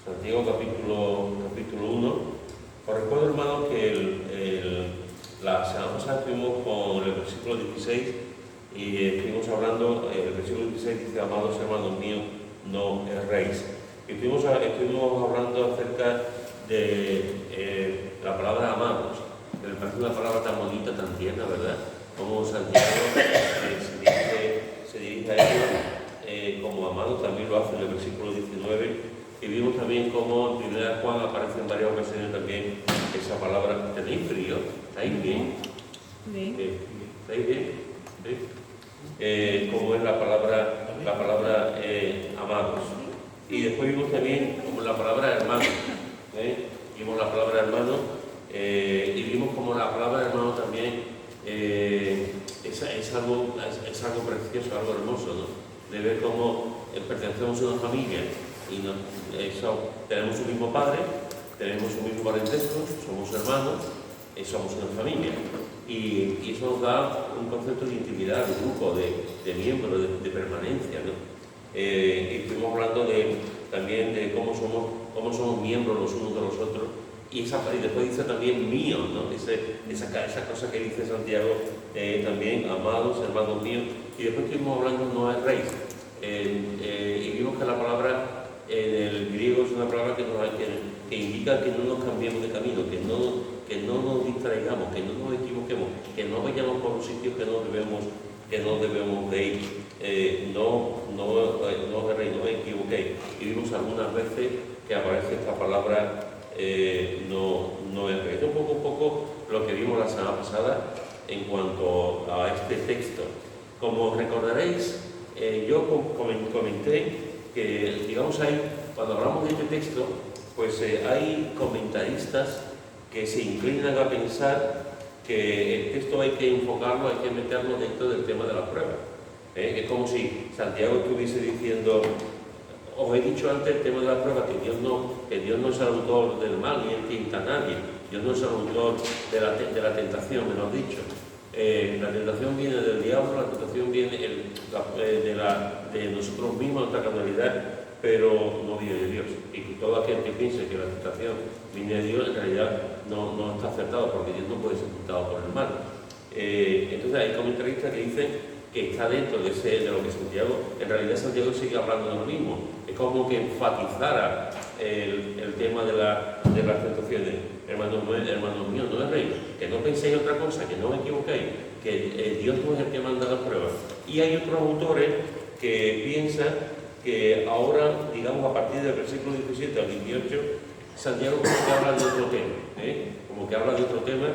Santiago capítulo 1. Os recuerdo, hermanos, que la semana pasada estuvimos con el versículo 16 y estuvimos hablando, el versículo 16 dice: amados hermanos míos, no erréis. Y estuvimos hablando acerca de la palabra amados, que me parece una palabra tan bonita, tan tierna, ¿verdad? Como Santiago se dirige a ellos como amados, también lo hace en el versículo 19. Y vimos también cómo en 1 Juan aparece en varias ocasiones también esa palabra. ¿Tenéis frío? ¿Estáis bien? ¿Estáis bien? ¿Sí? Como es la palabra amados. Y después vimos también como la palabra hermano. Vimos la palabra hermano y vimos como la palabra hermano también es algo precioso, algo hermoso, ¿no? De ver cómo pertenecemos a una familia y tenemos un mismo padre, tenemos un mismo parentesco, somos hermanos, somos una familia. Y eso nos da un concepto de intimidad, de grupo, de miembro, de permanencia, ¿no? Y estuvimos hablando también de cómo somos miembros los unos de los otros. Y después dice también mío, ¿no? Esa cosa que dice Santiago también, amados, hermanos míos. Y después estuvimos hablando no erréis. Y vimos que la palabra en el griego es una palabra que indica que no nos cambiemos de camino, que no nos distraigamos, que no nos equivoquemos, que no vayamos por los sitios que no debemos de ir. No erréis, no os equivoquéis. Y vimos algunas veces que aparece esta palabra no erréis. Es un poco lo que vimos la semana pasada en cuanto a este texto. Como recordaréis, yo comenté que, digamos, cuando hablamos de este texto, pues hay comentaristas que se inclinan a pensar que el texto hay que enfocarlo, hay que meterlo dentro del tema de la prueba. Es como si Santiago estuviese diciendo: os he dicho antes el tema de la prueba, que Dios no es el autor del mal ni él tienta a nadie. Dios no es el autor de la tentación, mejor dicho. La tentación viene del diablo, la tentación viene de nosotros mismos, nuestra carnalidad, pero no viene de Dios. Y todo aquel que piense que la tentación viene de Dios, en realidad no está acertado, porque Dios no puede ser tentado por el mal. Entonces hay comentaristas que dicen que está dentro de lo que Santiago, en realidad Santiago sigue hablando de lo mismo. Es como que enfatizara el tema de las tentaciones. Hermanos míos, no erréis, que no penséis otra cosa, que no os equivoquéis, que Dios no es el que manda las pruebas. Y hay otros autores que piensan que ahora, digamos, a partir del versículo 17 al 18, Santiago como que habla de otro tema,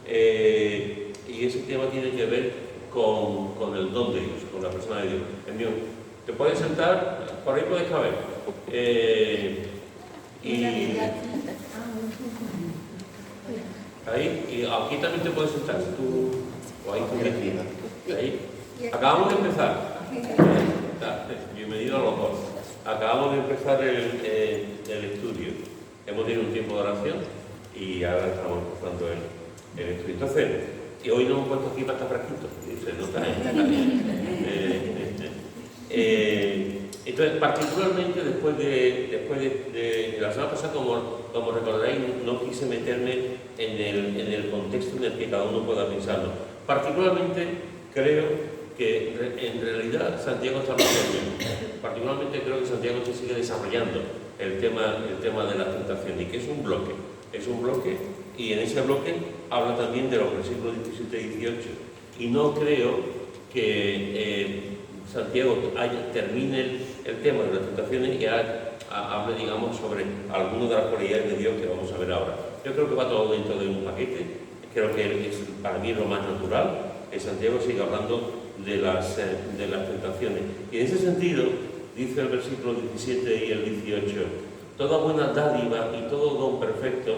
y ese tema tiene que ver con el don de Dios, con la persona de Dios. El mío, te puedes sentar, por ahí puedes caber. Ahí, y aquí también te puedes sentar, o ahí también. Ahí. Acabamos de empezar. Bienvenido a los dos. Acabamos de empezar el estudio. Hemos tenido un tiempo de oración y ahora estamos empezando el estudio. Entonces, y hoy nos hemos puesto aquí para estar fresquitos. Se nota, entonces, particularmente después de la semana pasada, como recordaréis, no quise meterme en el contexto en el que cada uno pueda pensarlo. Particularmente creo que en realidad Santiago está hablando, particularmente creo que Santiago se sigue desarrollando el tema de la tentación, y que es un bloque, y en ese bloque habla también de los versículos 17 y 18. Y no creo que Santiago termine el tema de las tentaciones y hable, digamos, sobre algunas de las cualidades de Dios que vamos a ver ahora. Yo creo que va todo dentro de un paquete. Creo que para mí es lo más natural que Santiago siga hablando de las tentaciones. Y en ese sentido, dice el versículo 17 y el 18: toda buena dádiva y todo don perfecto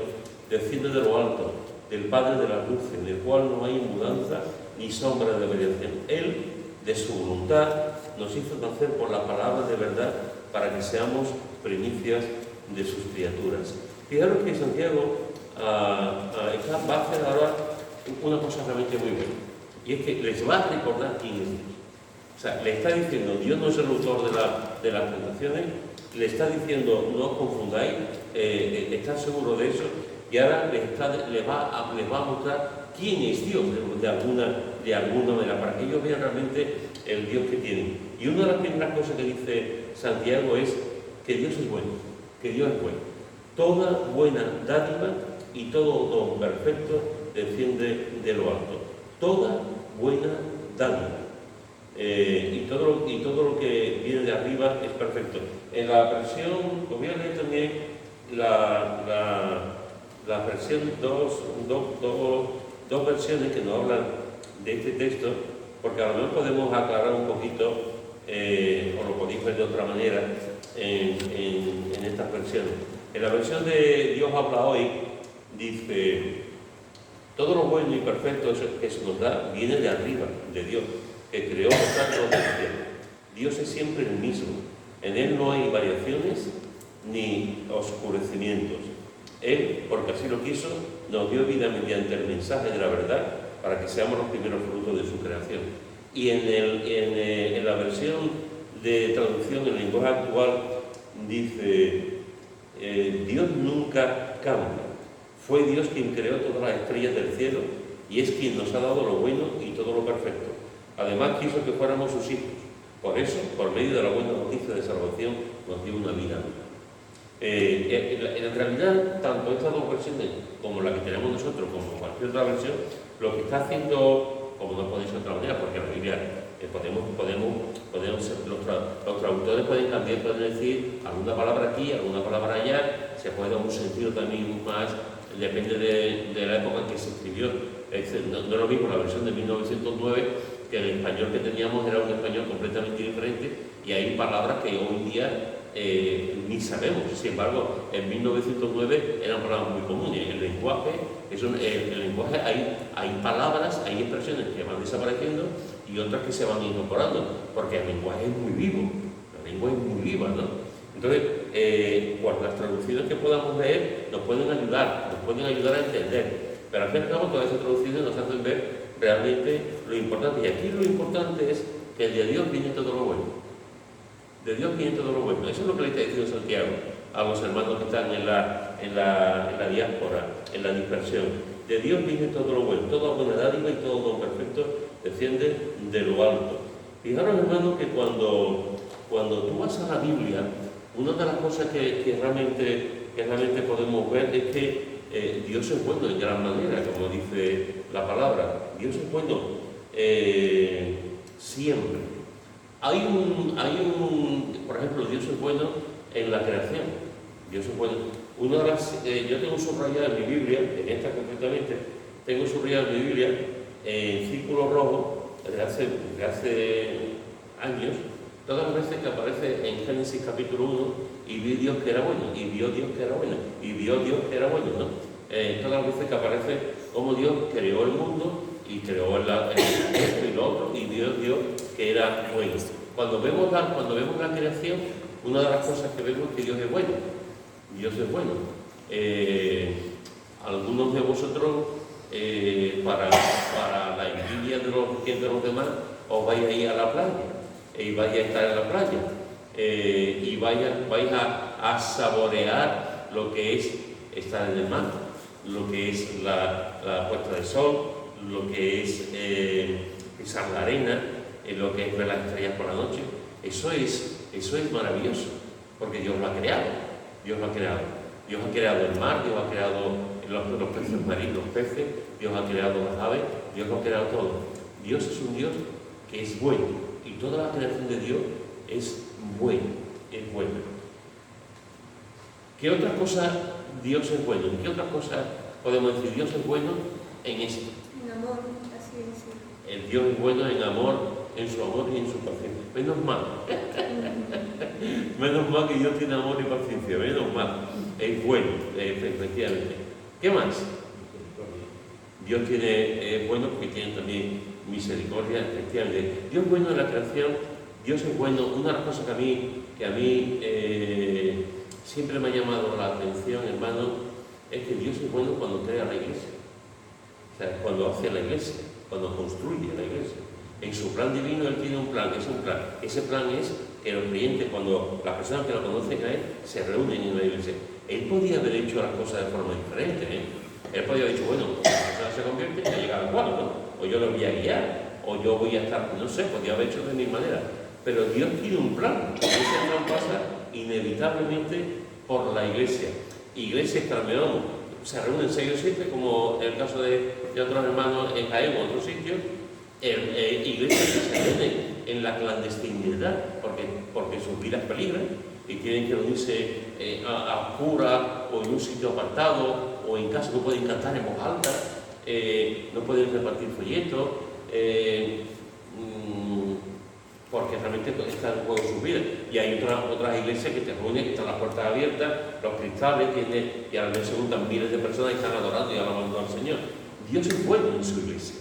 desciende de lo alto, del Padre de las luces, en el cual no hay mudanza ni sombra de variación. Él, de su voluntad, nos hizo nacer por la palabra de verdad, para que seamos primicias de sus criaturas. Fijaros que Santiago va a hacer ahora una cosa realmente muy buena, y es que les va a recordar quién es Dios. O sea, le está diciendo: Dios no es el autor de las tentaciones, le está diciendo, no os confundáis, estad seguro de eso, y ahora les va a mostrar quién es Dios de alguna manera, para que ellos vean realmente el Dios que tienen. Y una de las primeras cosas que dice Santiago es que Dios es bueno, que Dios es bueno. Toda buena dádiva y todo don perfecto desciende de lo alto. Toda buena dádiva. Y todo lo que viene de arriba es perfecto. En la versión, os voy a leer también la versión, dos versiones que nos hablan de este texto, porque a lo mejor podemos aclarar un poquito, o lo podéis ver de otra manera en estas versiones. En la versión de Dios habla hoy, dice: todo lo bueno y perfecto que se nos da viene de arriba, de Dios, que creó los astros del cielo. Dios es siempre el mismo. En Él no hay variaciones ni oscurecimientos. Él, porque así lo quiso, nos dio vida mediante el mensaje de la verdad para que seamos los primeros frutos de su creación. Y en la versión de traducción en lenguaje actual dice: Dios nunca cambia. Fue Dios quien creó todas las estrellas del cielo y es quien nos ha dado lo bueno y todo lo perfecto. Además quiso que fuéramos sus hijos. Por eso, por medio de la buena noticia de salvación, nos dio una vida nueva. En realidad, tanto estas dos versiones como la que tenemos nosotros, como cualquier otra versión, lo que está haciendo, como no podéis de otra manera, porque la Biblia los traductores pueden cambiar, pueden decir alguna palabra aquí, alguna palabra allá, se puede dar un sentido también más, depende de la época en que se escribió. No es lo mismo la versión de 1909, que el español que teníamos era un español completamente diferente, y hay palabras que hoy en día ni sabemos. Sin embargo, en 1909 eran palabras muy comunes. El lenguaje hay palabras, hay expresiones que van desapareciendo y otras que se van incorporando, porque el lenguaje es muy vivo, la lengua es muy viva, ¿no? Entonces, pues las traducciones que podamos leer nos pueden ayudar a entender, pero al fin y al cabo todas esas traducciones nos hacen ver realmente lo importante. Y aquí lo importante es que de Dios viene todo lo bueno. De Dios viene todo lo bueno. Eso es lo que le está diciendo Santiago a los hermanos que están en la diáspora, en la dispersión. De Dios viene todo lo bueno, toda buena dádiva y todo lo perfecto desciende de lo alto. Fijaros, hermanos, que cuando tú vas a la Biblia, una de las cosas que realmente podemos ver es que Dios es bueno en gran manera, como dice la palabra. Dios es bueno siempre. Por ejemplo, Dios es bueno en la creación. Dios es bueno. Yo tengo subrayado en mi Biblia, en esta concretamente, tengo subrayado en mi Biblia, en círculo rojo, desde hace años, todas las veces que aparece en Génesis capítulo 1, y vi Dios que era bueno, y vio Dios que era bueno, y vio Dios que era bueno, ¿no? Todas las veces que aparece como Dios creó el mundo, y creó esto y lo otro, y vio Dios que era bueno. Cuando vemos la creación, una de las cosas que vemos es que Dios es bueno. Dios es bueno. Algunos de vosotros, para la envidia de los demás, os vais a ir a la playa, y vais a estar en la playa, y vais a saborear lo que es estar en el mar, lo que es la puesta de sol, lo que es pisar la arena, lo que es ver las estrellas por la noche. Eso es maravilloso, porque Dios lo ha creado. Dios lo ha creado. Dios ha creado el mar, Dios ha creado los peces marinos, los peces, Dios ha creado las aves, Dios lo ha creado todo. Dios es un Dios que es bueno, y toda la creación de Dios es buena, es buena. ¿Qué otras cosas Dios es bueno? ¿Qué otras cosas podemos decir? Dios es bueno en esto. En amor, paciencia. El Dios es bueno en amor, en su amor y en su paciencia. Menos mal. Menos mal que Dios tiene amor y paciencia. Menos mal. Es bueno, efectivamente. ¿Qué más? Dios es bueno porque tiene también misericordia, efectivamente. Dios es bueno en la creación. Dios es bueno. Una de las cosas que a mí siempre me ha llamado la atención, hermano, es que Dios es bueno cuando crea la iglesia. O sea, cuando hace la iglesia, cuando construye la iglesia. En su plan divino Él tiene un plan, es un plan. Ese plan es que los creyentes, cuando las personas que lo conocen a él, se reúnen en la iglesia. Él podía haber hecho las cosas de forma diferente, ¿eh? Él podía haber dicho, bueno, cuando la persona se convierte, ya llega al cuadro, ¿no? O yo lo voy a guiar, o yo voy a estar, no sé, podía haber hecho de mil maneras. Pero Dios tiene un plan, y ese plan pasa inevitablemente por la iglesia. Iglesias Carmelón se reúnen 6 o 7, como en el caso de otros hermanos en Jaén o en otros sitios. Iglesias que se reúnen en la clandestinidad, porque sus vidas peligran y tienen que unirse a oscuras o en un sitio apartado o en casa, no pueden cantar en voz alta, no pueden repartir folletos, porque realmente están en juego sus vidas. Y hay otras iglesias que te reúnen, que están las puertas abiertas, los cristales, y al mes se juntan miles de personas y están adorando y alabando al Señor. Dios es bueno en su iglesia.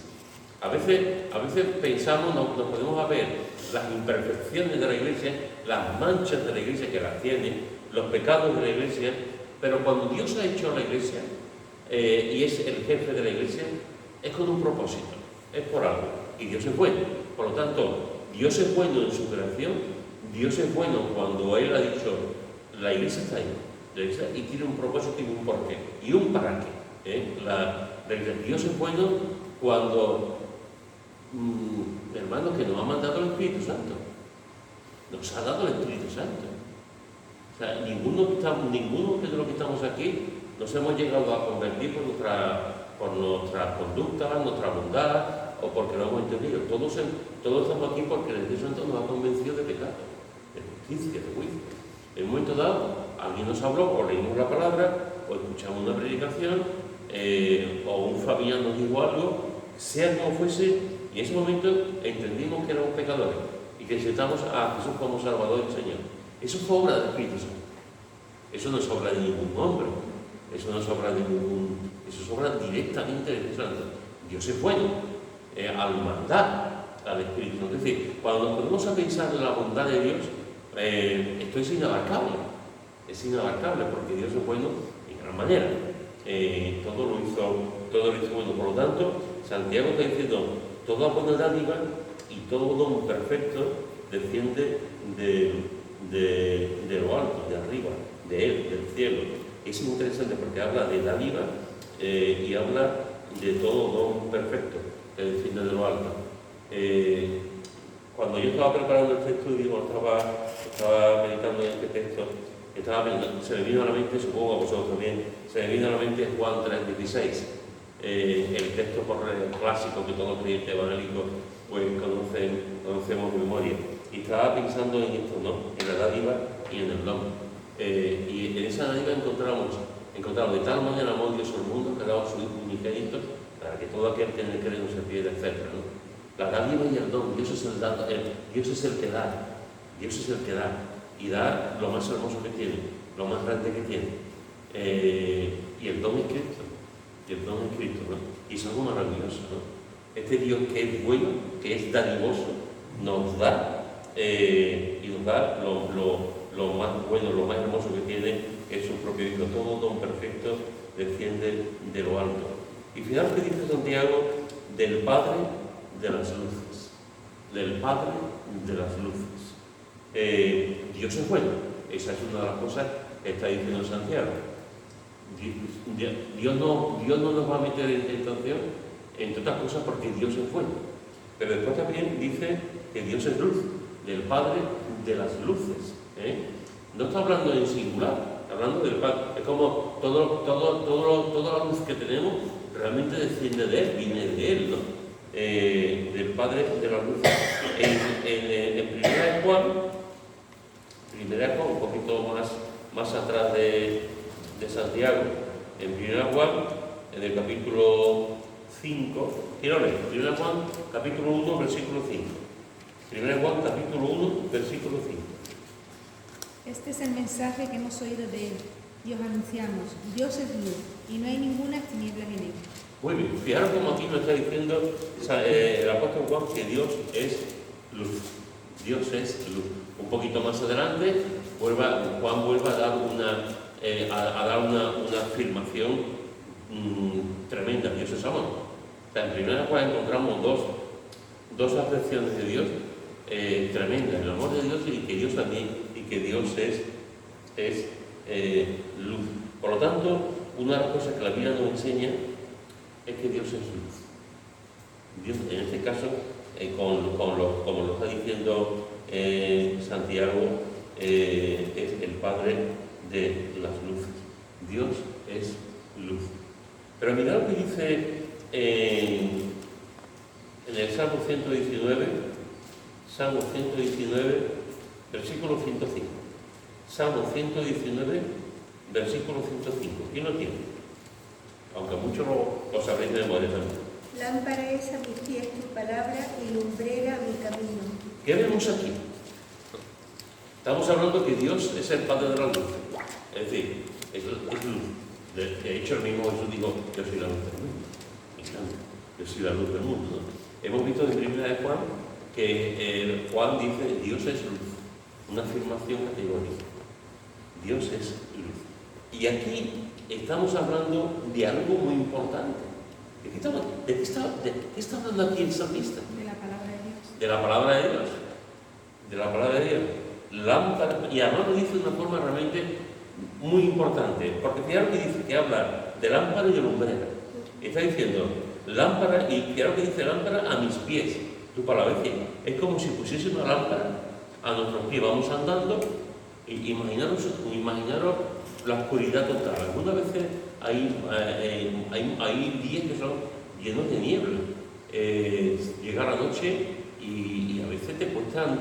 A veces pensamos, nos podemos ver las imperfecciones de la iglesia, las manchas de la iglesia que las tiene, los pecados de la iglesia, pero cuando Dios ha hecho la iglesia y es el jefe de la iglesia, es con un propósito, es por algo, y Dios es bueno. Por lo tanto, Dios es bueno en su creación, Dios es bueno cuando Él ha dicho, la iglesia está ahí, y tiene un propósito y un porqué, y un para qué. Dios es bueno cuando, hermanos, que nos ha mandado el Espíritu Santo, nos ha dado el Espíritu Santo. O sea, ninguno de los que estamos aquí nos hemos llegado a convertir por nuestra conducta, nuestra bondad, o porque lo hemos entendido. Todos estamos aquí porque el Espíritu Santo nos ha convencido de pecado, de justicia, de juicio. En un momento dado, alguien nos habló, o leímos la palabra, o escuchamos una predicación, o un familiar nos dijo algo, sea como fuese, y en ese momento entendimos que éramos pecadores y que necesitamos a Jesús como Salvador y Señor. Eso fue obra del Espíritu Santo. Eso no es obra de ningún hombre, eso no es obra de eso es obra directamente del Espíritu Santo. Dios es bueno al mandar al Espíritu Santo. Es decir, cuando nos ponemos a pensar en la bondad de Dios, esto es inabarcable. Es inabarcable porque Dios es bueno en gran manera. Todo lo hizo bueno. Por lo tanto, Santiago está diciendo, toda buena dádiva y todo don perfecto desciende de lo alto, de arriba, de Él, del cielo. Es muy interesante porque habla de dádiva y habla de todo don perfecto que desciende de lo alto. Cuando yo estaba preparando este estudio, estaba meditando en este texto, se me vino a la mente, supongo a vosotros también, se me vino a la mente Juan 3:16, el texto clásico que todo creyente evangélico pues conocemos de memoria. Y estaba pensando en esto, ¿no? En la dádiva y en el don. Y en esa dádiva encontramos de tal manera amó Dios al mundo que ha dado a su Hijo unigénito para que todo aquel que en él cree no se pierda, etc., ¿no? La dádiva y el don, Dios es el que da, Dios es el que da, y da lo más hermoso que tiene, lo más grande que tiene. Y el don es Cristo, ¿no? Y es algo maravilloso, ¿no? Este Dios que es bueno, que es dadivoso, nos da, y nos da lo más bueno, lo más hermoso que tiene, que es su propio Hijo. Todo don perfecto desciende de lo alto. Y fijaros que dice Santiago, del Padre de las luces, del Padre de las luces. Dios es bueno, esa es una de las cosas que está diciendo Santiago. Dios no nos va a meter en tentación, entre otras cosas porque Dios es bueno. Pero después también dice que Dios es luz, del Padre de las luces. No está hablando en singular, está hablando del Padre. Es como toda la luz que tenemos realmente desciende de Él, viene de Él, ¿no? Del Padre de las luces. En Primera de Juan, un poquito más atrás de Santiago, en Primera Juan, en el capítulo 5, quiero leer, Primera Juan, capítulo 1, versículo 5. Primera Juan, capítulo 1, versículo 5. Este es el mensaje que hemos oído de Él y os anunciamos. Dios es luz y no hay ninguna tiniebla en Él. Muy bien, fijaros como aquí nos está diciendo el apóstol Juan que Dios es luz. Dios es luz. Un poquito más adelante, Juan vuelve a dar una afirmación tremenda. Dios es amor. O sea, en primera Juan encontramos dos acepciones de Dios tremenda, el amor de Dios y que Dios también, y que Dios es luz. Por lo tanto, una de las cosas que la Biblia nos enseña es que Dios es luz. Dios, en este caso, como lo está diciendo Santiago, es el Padre de las luces. Dios es luz. Pero mirad lo que dice en el Salmo 119, versículo 105. Salmo 119, versículo 105. ¿Quién lo tiene? Aunque muchos lo sabréis de memoria también. Lámpara es a mis pies tu palabra y lumbrera a mi camino. ¿Qué vemos aquí? Estamos hablando que Dios es el Padre de la luz. Es decir, es luz. De hecho, el mismo Jesús dijo, yo soy la luz del mundo. Me encanta. Yo soy la luz del mundo, ¿no? Hemos visto en primera de Juan que Juan dice, Dios es luz. Una afirmación categórica. Dios es luz. Y aquí estamos hablando de algo muy importante. ¿De qué está hablando aquí el salmista? De la palabra de Dios. De la palabra de Dios. De la palabra de Dios. Lámpara, y además lo dice de una forma realmente muy importante, porque fijaros que dice que habla de lámpara y de lumbrera. Está diciendo lámpara, y fijaros que dice lámpara a mis pies. Tu palabra es como si pusiese una lámpara a nuestros pies. Vamos andando, y imaginaros la oscuridad total. Algunas veces hay días que son llenos de niebla. Llega la noche y a veces te cuestan,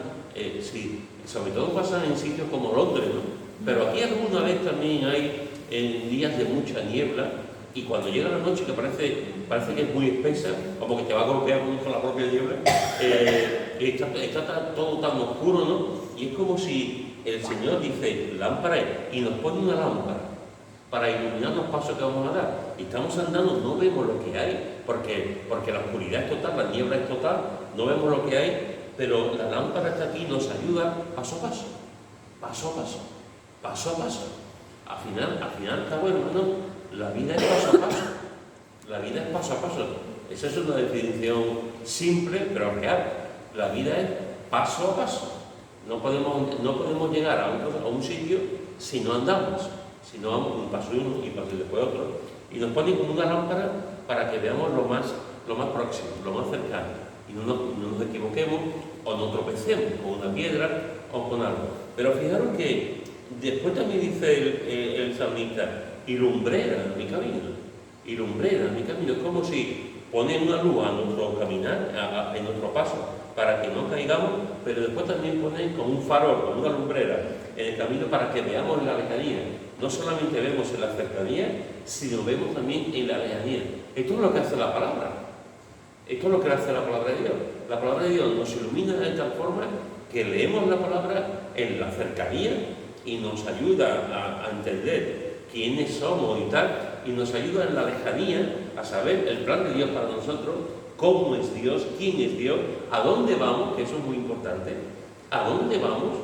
sobre todo pasa en sitios como Londres, ¿no? Pero aquí alguna vez también hay días de mucha niebla, y cuando llega la noche que parece que es muy espesa, como que te va a golpear con la propia niebla, está todo tan oscuro, ¿no? Y es como si el Señor dice, lámpara es, y nos pone una lámpara para iluminar los pasos que vamos a dar. Y estamos andando, no vemos lo que hay, porque la oscuridad es total, la niebla es total, no vemos lo que hay, pero la lámpara está aquí y nos ayuda paso a paso, paso a paso, paso a paso. Al final, cabo, hermano, la vida es paso a paso. La vida es paso a paso. Esa es una definición simple, pero real. La vida es paso a paso. No podemos llegar a un sitio si no andamos. Si no vamos un paso uno y paso después otro. Y nos ponen como una lámpara para que veamos lo más próximo, lo más cercano. Y no nos equivoquemos o no tropecemos con una piedra o con algo. Pero fijaros que después también dice el salmista, y lumbrera mi camino. Y lumbrera mi camino. Es como si pone una luz a nuestro caminar, en nuestro paso, para que no caigamos, pero después también pone como un farol, como una lumbrera en el camino para que veamos en la lejanía. No solamente vemos en la cercanía, sino vemos también en la lejanía. Esto es lo que hace la palabra. Esto es lo que hace la palabra de Dios. La palabra de Dios nos ilumina de tal forma que leemos la palabra en la cercanía y nos ayuda a entender quiénes somos y tal, y nos ayuda en la lejanía a saber el plan de Dios para nosotros, cómo es Dios, quién es Dios, a dónde vamos, que eso es muy importante, a dónde vamos,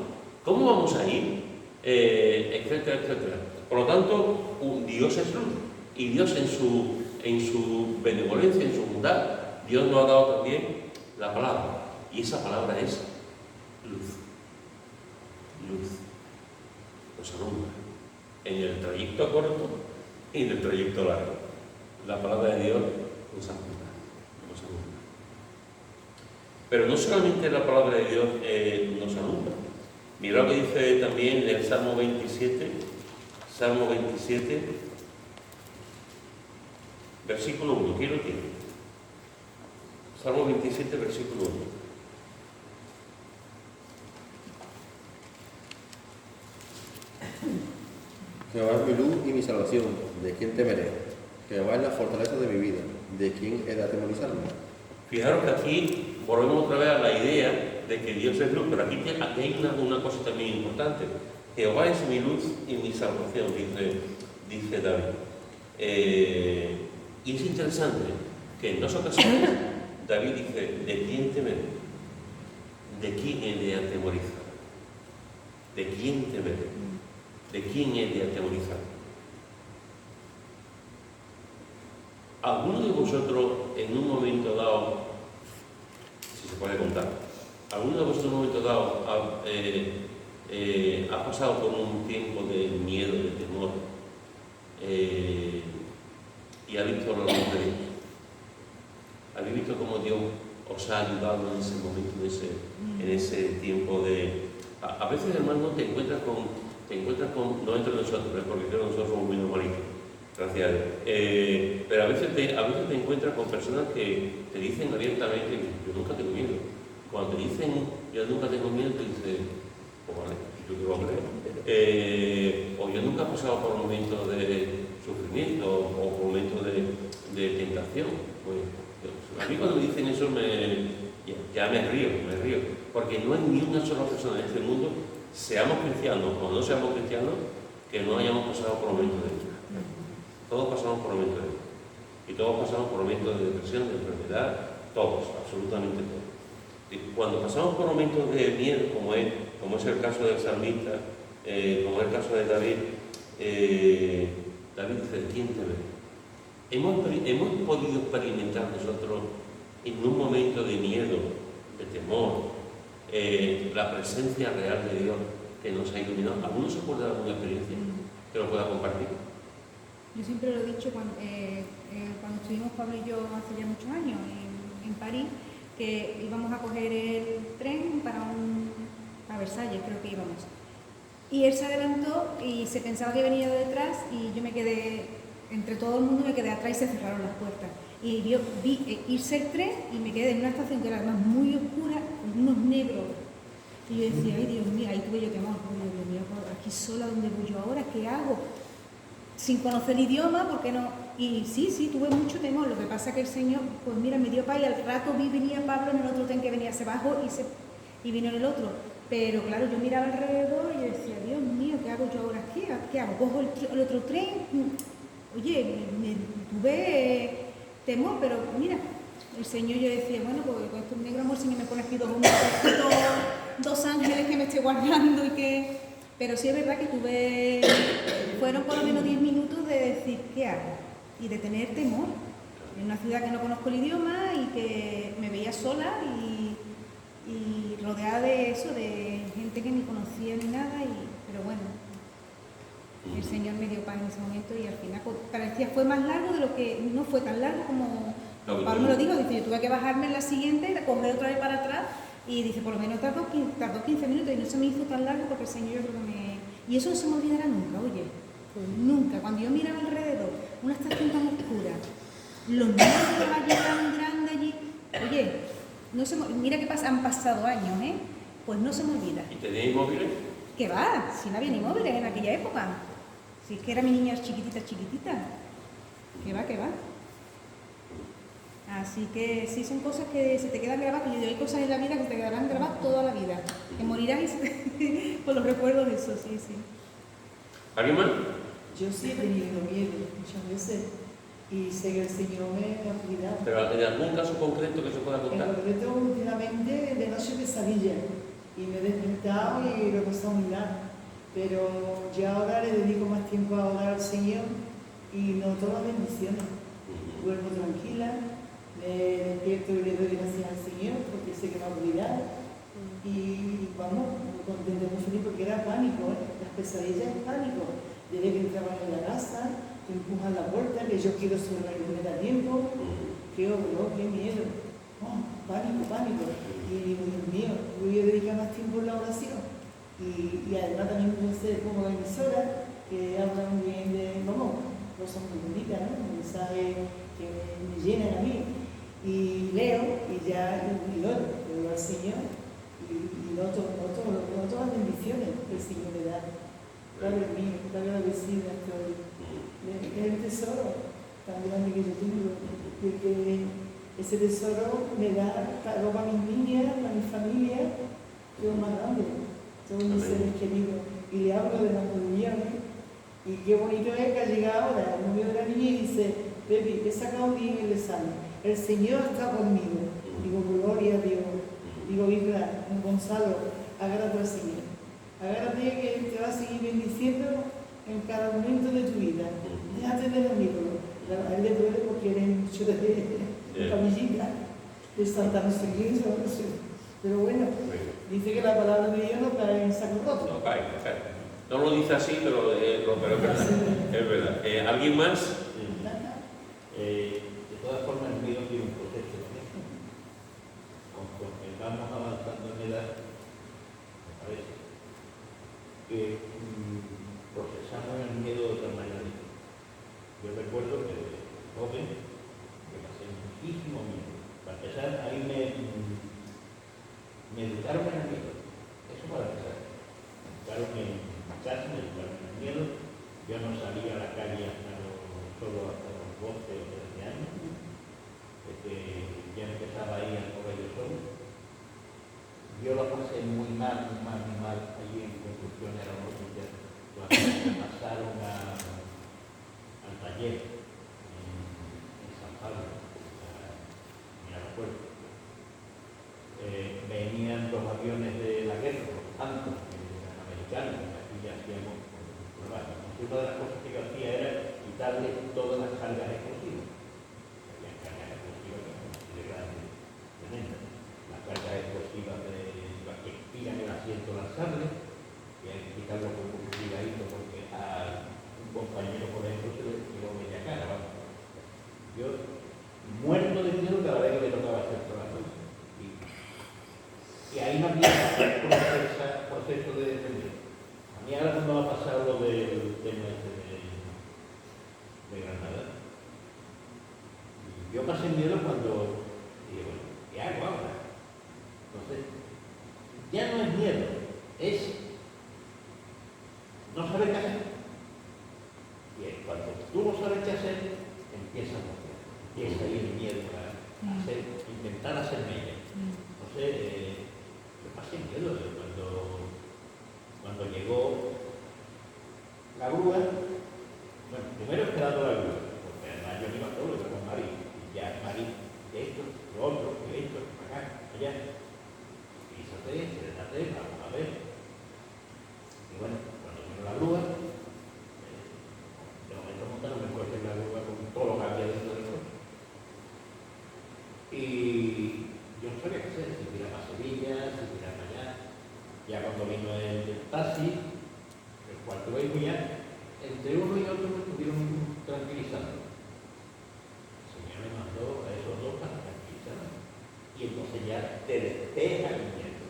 cómo vamos a ir, etcétera, etcétera. Por lo tanto, Dios es luz, y Dios en su benevolencia, en su bondad, Dios nos ha dado también la palabra, y esa palabra es luz. Luz. Nos alumbra en el trayecto corto y en el trayecto largo. La palabra de Dios nos alumbra, nos alumbra. Pero no solamente la palabra de Dios nos alumbra. Mira lo que dice también en el Salmo 27, versículo 1. ¿Quién lo tiene? Salmo 27, versículo 1. Jehová es mi luz y mi salvación, ¿de quién temeré? Jehová es la fortaleza de mi vida, ¿de quién he de atemorizarme? Fijaros que aquí volvemos otra vez a la idea de que Dios es luz, pero aquí hay una cosa también importante. Jehová es mi luz y mi salvación, dice David. Y es interesante que en dos ocasiones David dice, ¿de quién temeré? ¿De quién he de atemorizar? ¿De quién temeré? ¿De quién he de atemorizar? ¿Alguno de vosotros en un momento dado, si se puede contar, ¿Alguno de vosotros en un momento dado ha pasado por un tiempo de miedo, de temor, y ha visto la luz de Dios? ¿Habéis visto cómo Dios os ha ayudado en ese momento, en ese tiempo de... A veces, hermano, te encuentras con, no entre nosotros, porque creo que nosotros somos muy normalitos, gracias a Dios, pero a veces te encuentras con personas que te dicen abiertamente, yo nunca tengo miedo. Cuando te dicen, yo nunca tengo miedo, te dices, pues vale, yo te lo creo. O yo nunca he pasado por momentos de sufrimiento o por momentos de tentación. Pues, a mí cuando me dicen eso ya me río, porque no hay ni una sola persona en este mundo, seamos cristianos o no seamos cristianos, que no hayamos pasado por momentos de eso. Todos pasamos por momentos de eso. Y todos pasamos por momentos de depresión, de enfermedad, todos, absolutamente todos. Y cuando pasamos por momentos de miedo, como es el caso del salmista, como es el caso de David, David dice, ¿quién te ve? Hemos podido experimentar nosotros en un momento de miedo, de temor, la presencia real de Dios que nos ha iluminado. ¿Alguno se acuerda de alguna experiencia que lo pueda compartir? Yo siempre lo he dicho cuando estuvimos Pablo y yo hace ya muchos años en París, que íbamos a coger el tren a Versalles, creo que íbamos. Y él se adelantó y se pensaba que venía de detrás y yo me quedé, entre todo el mundo me quedé atrás y se cerraron las puertas. Y vi irse el tren y me quedé en una estación que era además muy oscura, con unos negros. Y yo decía, ay Dios mío, ahí tuve yo temor, Dios mío, aquí sola, ¿dónde voy yo ahora? ¿Qué hago? Sin conocer el idioma, ¿por qué no? Y sí, tuve mucho temor. Lo que pasa es que el Señor, pues mira, me dio paz y al rato venía Pablo en el otro tren que venía hacia abajo y vino en el otro. Pero claro, yo miraba alrededor y yo decía, Dios mío, ¿qué hago yo ahora aquí? ¿Qué hago? ¿Cojo el otro tren? Oye, tuve temor, pero mira, el Señor, yo decía, bueno, pues con estos negros, amor, si me pone aquí dos ángeles que me estoy guardando y que... Pero sí es verdad que fueron por lo menos 10 minutos de decir, ¿qué hago? Y de tener temor. En una ciudad que no conozco el idioma y que me veía sola y rodeada de eso, de gente que ni conocía ni nada, pero bueno, el Señor me dio paz en ese momento y al final parecía fue más largo de lo que, no fue tan largo como Pablo me lo dijo, dice, yo tuve que bajarme en la siguiente, coger otra vez para atrás y dice, por lo menos tardó 15 minutos y no se me hizo tan largo porque el Señor yo creo que me... Y eso no se me olvidará nunca, oye, pues nunca, cuando yo miraba alrededor, una estación tan oscura, los niños de la calle tan grande allí, oye, mira que han pasado años, pues no se me olvida. ¿Y tenéis móviles? ¿Qué va? Si no había ni móviles en aquella época. Si es que era mi niña chiquitita. ¿Qué va? Así que sí, son cosas que se te quedan grabadas. Yo digo, hay cosas en la vida que se te quedarán grabadas toda la vida. Que morirás por los recuerdos de eso, sí. ¿Alguien más? Yo sí he tenido miedo muchas veces y sé que el Señor me ha cuidado. ¿Pero en algún caso concreto que se pueda En contar? concreto, últimamente, de noche pesadilla. Y me he despertado y lo he pasado muy largo. Pero ya ahora le dedico más tiempo a orar al Señor y noto las bendiciones. Duermo tranquila, me despierto y le doy gracias al Señor porque sé que me ha cuidado. Y vamos, muy contenta, muy feliz porque era pánico, las pesadillas es pánico. Desde que entraban en la casa, te empujan la puerta, que yo quiero cerrar y no me da tiempo. Qué horror, qué miedo. Oh, pánico. Y digo, Dios mío, voy a dedicar más tiempo en la oración. Y además también pongo la emisora, que habla muy bien de, cosas muy bonitas, ¿no? Mensajes que me llenan a mí. Y leo, y ya oro al Señor, y noto las bendiciones que el Señor me da. Padre mío, tan agradecida estoy. Es el tesoro tan grande que yo tengo, de que ese tesoro me da algo para mis niñas, para mi familia, que es más grande, todos mis seres queridos. Y le hablo de las reuniones, y qué bonito es que ha llegado ahora el novio de la niña y dice, Pepi, he sacado 10 en el examen, el Señor está conmigo. Digo, gloria a Dios. Digo, hija, Gonzalo, agárrate al Señor. Agárrate que te va a seguir bendiciendo en cada momento de tu vida. Déjate de los ídolos. A él le duele porque eres mucho de familita, de Santa no sé qué, Pero bueno, dice que la palabra de Dios no cae en saco roto. No cae, no cae. No lo dice así, pero es verdad. Es verdad. ¿Alguien más? De todas formas, el mío tiene un proceso también. Conforme vamos avanzando en edad, me parece que procesamos el miedo de otra manera. Yo recuerdo que de joven me pasé muchísimo miedo. Para empezar, ahí me educaron en el miedo. Eso para empezar. Me educaron en casa, me educaron en el miedo. Yo no salía a la calle solo hasta los 12 o 13 años, que ya empezaba ahí a correr yo solo. Yo lo pasé muy mal allí en Construcción Aeronáutica cuando me pasaron al taller en San Pablo, en el aeropuerto. Venían los aviones de la guerra, los tantos americanos, que aquí ya hacíamos pruebas. Una de las cosas que yo hacía era quitarle todas las cargas explosivas. Había cargas explosivas que son así de grandes, tremendas. Las cargas explosivas que expiran el asiento lanzable, y hay que quitarlo con un cuidadito porque a un compañero, por ejemplo, se le tiró media cara. ¿Vale? Yo muerto de miedo cada vez que me tocaba hacer trabajo. Y ahí me empieza el proceso de miedo. A mí ahora cuando ha pasado lo del tema de Granada, yo pasé miedo cuando dije, bueno, ¿qué hago ahora? Entonces, ya no es miedo, es no saber qué hacer. Y cuando tú no sabes qué hacer, empieza a mover, empieza ahí el miedo a intentar hacer mella. Entonces, yo pasé miedo cuando llegó la grúa. Bueno, primero esperando la grúa, porque además yo me iba solo, iba con Mari, y ya Mari, esto, lo otro, esto, acá, allá. Fíjate, siéntate, vamos a ver. Y bueno, cuando vino la grúa, de momento montaron el coche en la grúa con todo lo que había dentro del coche. Y yo no sabía qué hacer, si tirar para Sevilla, si tirar para allá. Ya cuando vino el taxi, el cual tuve ya, entre uno y otro me estuvieron tranquilizando. El Señor me mandó a esos dos para tranquilizarme. Y entonces ya te despeja el miedo.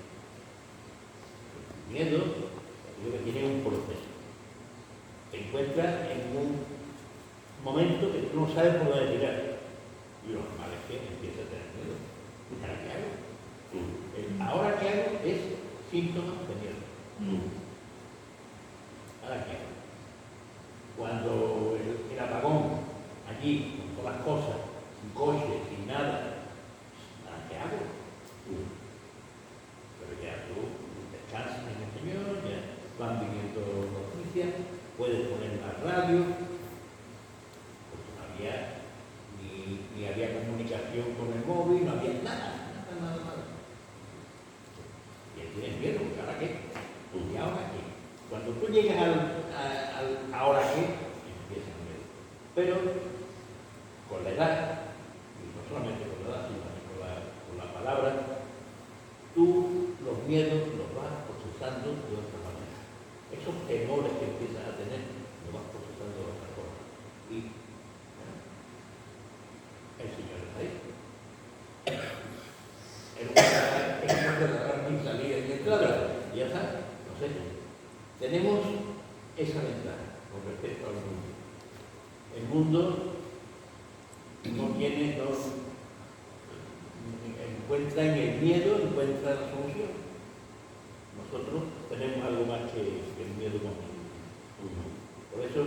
El miedo, digo que tiene un proceso. Te encuentras en un momento que tú no sabes por dónde tirar. Y lo normal es que empiezas a tener miedo. ¿Ahora qué hago? Ahora qué hago es síntomas de miedo. ¿Ahora qué hago? Cuando el apagón, allí, con todas las cosas, sin coche, sin nada, ¿ahora qué hago? Pero ya tú descansas en el Señor, ya van viniendo noticias, puedes poner la radio, porque no había ni había comunicación con el móvil, no había nada. Y ahí tienes miedo, ¿ahora qué? ¿Y ahora qué? Cuando tú llegas al ahora qué, empiezas a miedo. Pero con la edad, y no solamente con la edad, sino también con la palabra, tú los miedos los vas procesando de otra manera. Esos temores que empiezas a tener, los vas procesando de otra forma. Y el Señor está ahí. Es un cerrar mi salida y mi entrada. Y ya está. Entonces, tenemos esa ventaja con respecto al mundo. El mundo no encuentra en el miedo, encuentra la solución. Nosotros tenemos algo más que el miedo con nosotros. Por eso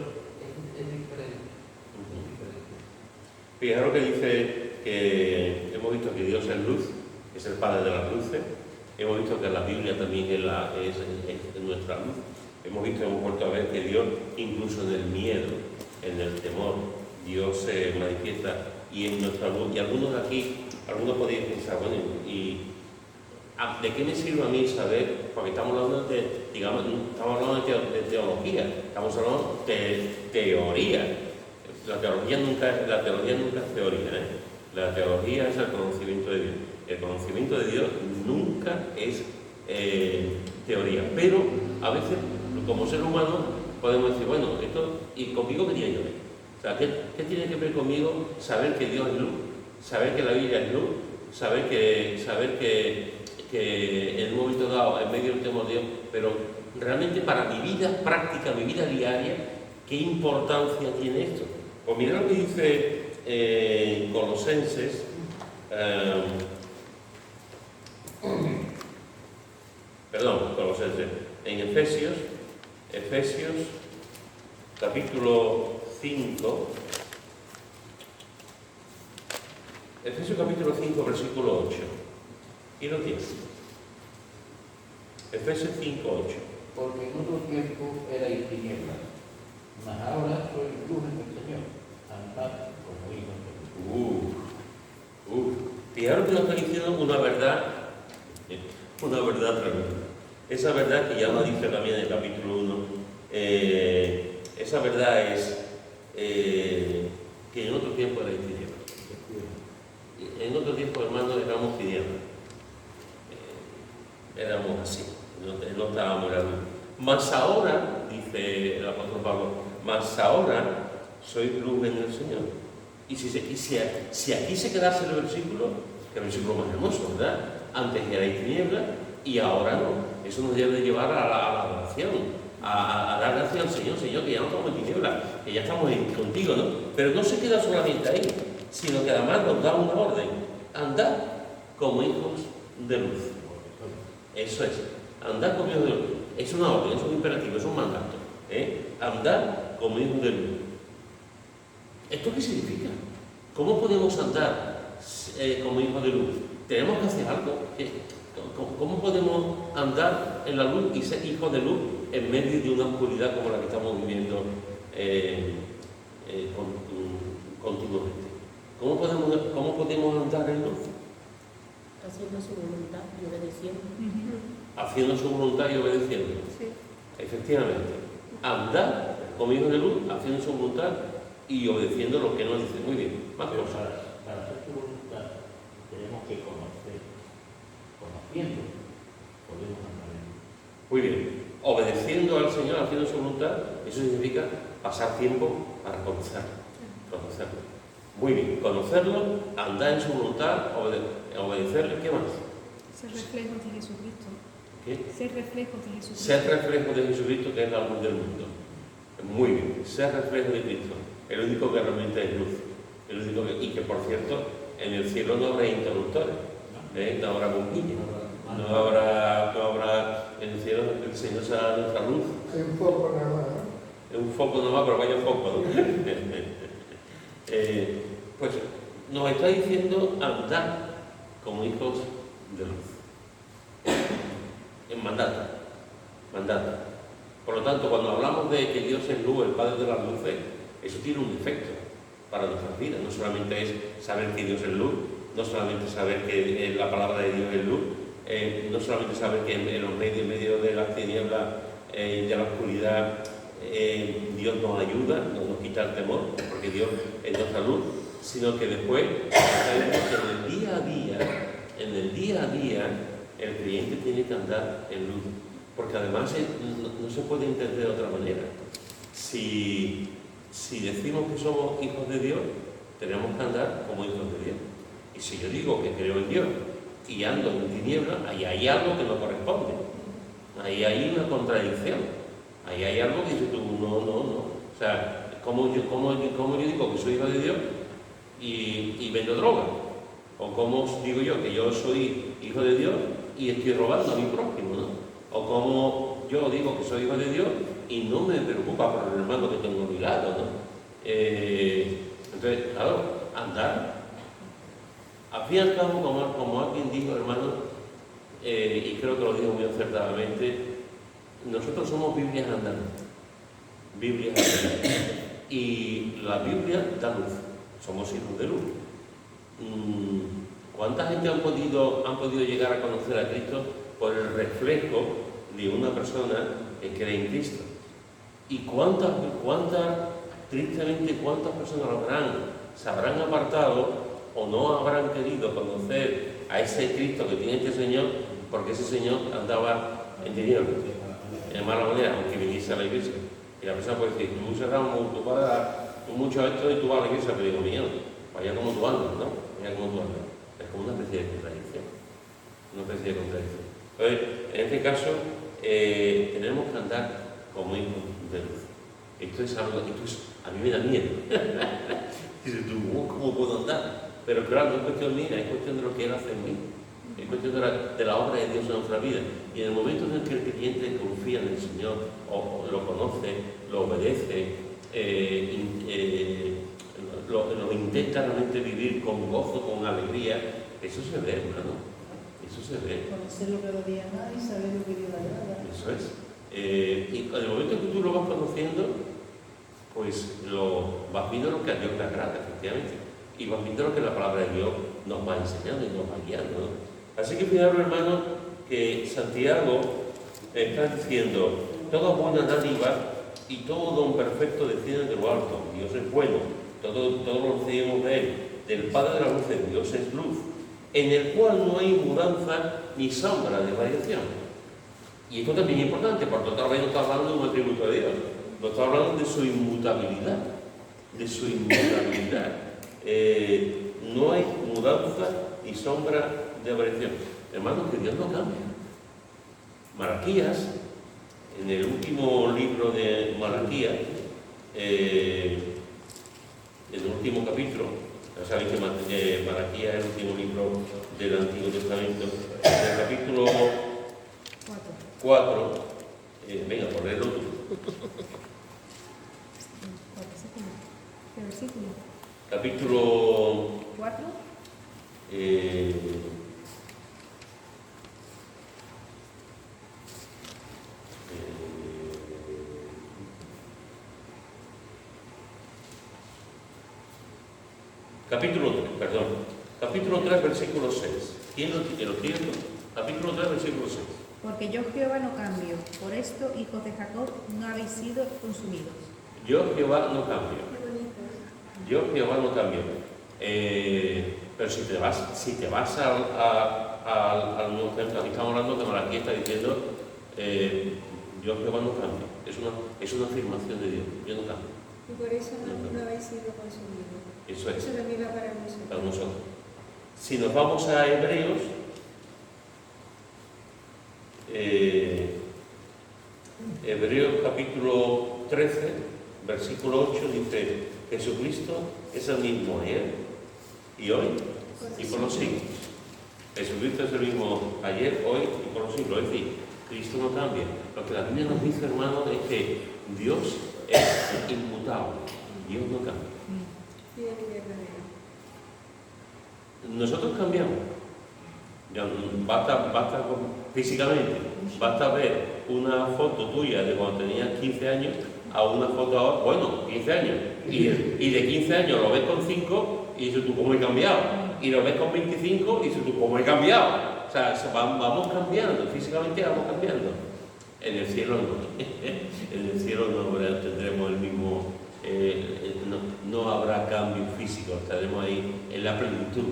es diferente. Fijaros que dice que hemos visto que Dios es luz, es el Padre de las luces. Hemos visto que la Biblia también es nuestra luz. Hemos vuelto a ver que Dios, incluso en el miedo, en el temor, Dios se manifiesta y es nuestra luz. Y algunos podéis pensar, bueno, ¿de qué me sirve a mí saber? Porque estamos hablando de teología, estamos hablando de teoría. La teología nunca es teoría, La teología es el conocimiento de Dios. El conocimiento de Dios nunca es teoría, pero a veces, como ser humano, podemos decir, bueno, esto, ¿y conmigo qué tiene que ver? O sea, ¿qué tiene que ver conmigo saber que Dios es luz? Saber que la Biblia es luz, saber que en un momento dado, en medio del temor de Dios, pero realmente para mi vida práctica, mi vida diaria, ¿qué importancia tiene esto? Pues mira lo que dice Colosenses, Colosenses, en Efesios capítulo 5, Efesios capítulo 5, versículo 8. Y lo tiene. Efesios 5, 8. Porque en otro tiempo erais tinieblas, mas ahora sois luz en el Señor. Andad como hijos de luz. Fijaros que nos está diciendo una verdad tremenda. Esa verdad que ya lo dice también en el capítulo 1, esa verdad es que en otro tiempo erais tinieblas. En otro tiempo, hermanos, éramos tinieblas. Éramos así, no estábamos en la luz. Mas ahora, dice el apóstol Pablo, mas ahora sois luz en el Señor. Y si aquí se quedase el versículo, que el versículo más hermoso, ¿verdad? Antes erais tinieblas y ahora no. Eso nos debe llevar a la adoración, a dar gracias al Señor, Señor, que ya no estamos en tinieblas, que ya estamos contigo, ¿no? Pero no se queda solamente ahí, sino que además nos da una orden: andad como hijos de luz. Eso es, andad como hijos de luz. Es una orden, es un imperativo, es un mandato. Andad como hijos de luz. ¿Esto qué significa? ¿Cómo podemos andar como hijos de luz? ¿Tenemos que hacer algo? ¿Cómo podemos andar en la luz y ser hijos de luz en medio de una oscuridad como la que estamos viviendo continuamente? ¿Cómo podemos andar en luz? Haciendo su voluntad y obedeciendo. Haciendo su voluntad y obedeciendo. Sí. Efectivamente. Andar como hijos de luz, haciendo su voluntad y obedeciendo lo que nos dice. Muy bien. Más Pero cosas. para hacer su voluntad tenemos que conocer. Conociendo podemos andar en luz. Muy bien. Obedeciendo al Señor, haciendo su voluntad, eso significa pasar tiempo para conocerlo. Muy bien. Conocerlo, andar en su voluntad, obedecerle. ¿Qué más? Ser reflejos de Jesucristo. ¿Qué? Ser reflejos de Jesucristo. Ser reflejo de Jesucristo, que es la luz del mundo. Muy bien. Ser reflejo de Cristo. El único que realmente es luz. Y que, por cierto, en el cielo no habrá interruptores. No habrá bombillas. No habrá en el cielo, el Señor será nuestra luz. Hay un foco nada más, ¿no? Es un foco nomás, pero vaya foco, ¿no? Pues nos está diciendo andar como hijos de luz. En mandato. Por lo tanto, cuando hablamos de que Dios es luz, el Padre de las luces, eso tiene un efecto para nuestras vidas. No solamente es saber que Dios es luz, no solamente saber que la palabra de Dios es luz, no solamente saber que en medio de las tinieblas, de la oscuridad, Dios nos ayuda, nos quita el temor, porque Dios es nuestra luz, sino que después sabemos que en el día a día, el creyente tiene que andar en luz, porque además no se puede entender de otra manera. Si decimos que somos hijos de Dios, tenemos que andar como hijos de Dios. Y si yo digo que creo en Dios y ando en tinieblas, ahí hay algo que no corresponde. Ahí hay una contradicción. Ahí hay algo que dice tú, no. O sea, ¿cómo yo digo que soy hijo de Dios y vendo droga? ¿O cómo digo yo que yo soy hijo de Dios y estoy robando a mi prójimo, ¿no? O cómo yo digo que soy hijo de Dios y no me preocupa por el hermano que tengo a mi lado, ¿no? Entonces, claro, andar. Al fin y al cabo, como alguien dijo, hermano, y creo que lo dijo muy acertadamente, nosotros somos Biblias andantes. Y la Biblia da luz. Somos hijos de luz. ¿Cuánta gente han podido llegar a conocer a Cristo por el reflejo de una persona que cree en Cristo? ¿Y tristemente, cuántas personas se habrán apartado o no habrán querido conocer a ese Cristo que tiene este Señor, porque ese Señor andaba en tinieblas, en mala manera, aunque viniese a la iglesia. Y la persona puede decir, tú cerramos, tú vas a dar mucho esto y tú vas a la iglesia, pero digo, mío, vaya como tú andas, ¿no? Vaya como tú andas. Es como una especie de contradicción. Una especie de contradicción. Entonces, en este caso, tenemos que andar como hijos de luz. Esto es algo, a mí me da miedo. Dices tú, ¿cómo puedo andar? Pero claro, no es cuestión mía, es cuestión de lo que Él hace en mí. Es cuestión de la obra de Dios en nuestra vida. Y en el momento en el que el creyente confía en el Señor, o lo conoce, lo obedece, lo intenta realmente vivir con gozo, con alegría, eso se ve, hermano. Eso se ve. Conocerlo cada día más y saber lo que Dios agrada. Eso es. Y en el momento que tú lo vas conociendo, pues vas viendo lo que a Dios le agrada, efectivamente. Y vas viendo lo que la palabra de Dios nos va enseñando y nos va guiando, ¿no? Así que fijaros, hermano, que Santiago está diciendo, toda buena dádiva y todo don perfecto desciende de lo alto. Dios es bueno, todo lo recibimos de Él, del Padre de la luz, Dios es luz, en el cual no hay mudanza ni sombra de variación. Y esto también es importante, porque otra vez no está hablando de un atributo de Dios, no está hablando de su inmutabilidad, de su inmutabilidad. No hay mudanza ni sombra de variación. Hermanos, que Dios no cambia. Malaquías, en el último libro de Malaquías, en el último capítulo, ya sabéis que Malaquías es el último libro del Antiguo Testamento, en el capítulo 4, venga, por leerlo tú. ¿Qué versículo? Capítulo 4. Capítulo 3, versículo 6. ¿Quién lo tiene? Capítulo 3, versículo 6. Porque yo Jehová no cambio, por esto, hijos de Jacob, no habéis sido consumidos. Yo Jehová no cambio. Yo Jehová no cambio. Pero si te vas al Nuevo Testamento, aquí estamos hablando que Malaquías está diciendo, yo Jehová no cambio. Es una afirmación de Dios. Yo no cambio. Y por eso no habéis sido consumidos. Eso es. Eso también va para nosotros. Para nosotros. Si nos vamos a Hebreos, Hebreos capítulo 13, versículo 8 dice, Jesucristo es el mismo ayer y hoy y por los siglos. Jesucristo es el mismo ayer, hoy y por los siglos. Es decir, Cristo no cambia. Lo que la Biblia nos dice, hermanos, es que Dios es inmutable. Dios no cambia. Nosotros cambiamos. Ya, basta físicamente, basta ver una foto tuya de cuando tenías 15 años a una foto ahora, bueno, 15 años, y de 15 años lo ves con 5 y dices tú, ¿cómo he cambiado? Y lo ves con 25 y dices tú, ¿cómo he cambiado? O sea, vamos cambiando, físicamente vamos cambiando. En el cielo no. En el cielo no tendremos el mismo, no habrá cambio físico, estaremos ahí en la plenitud.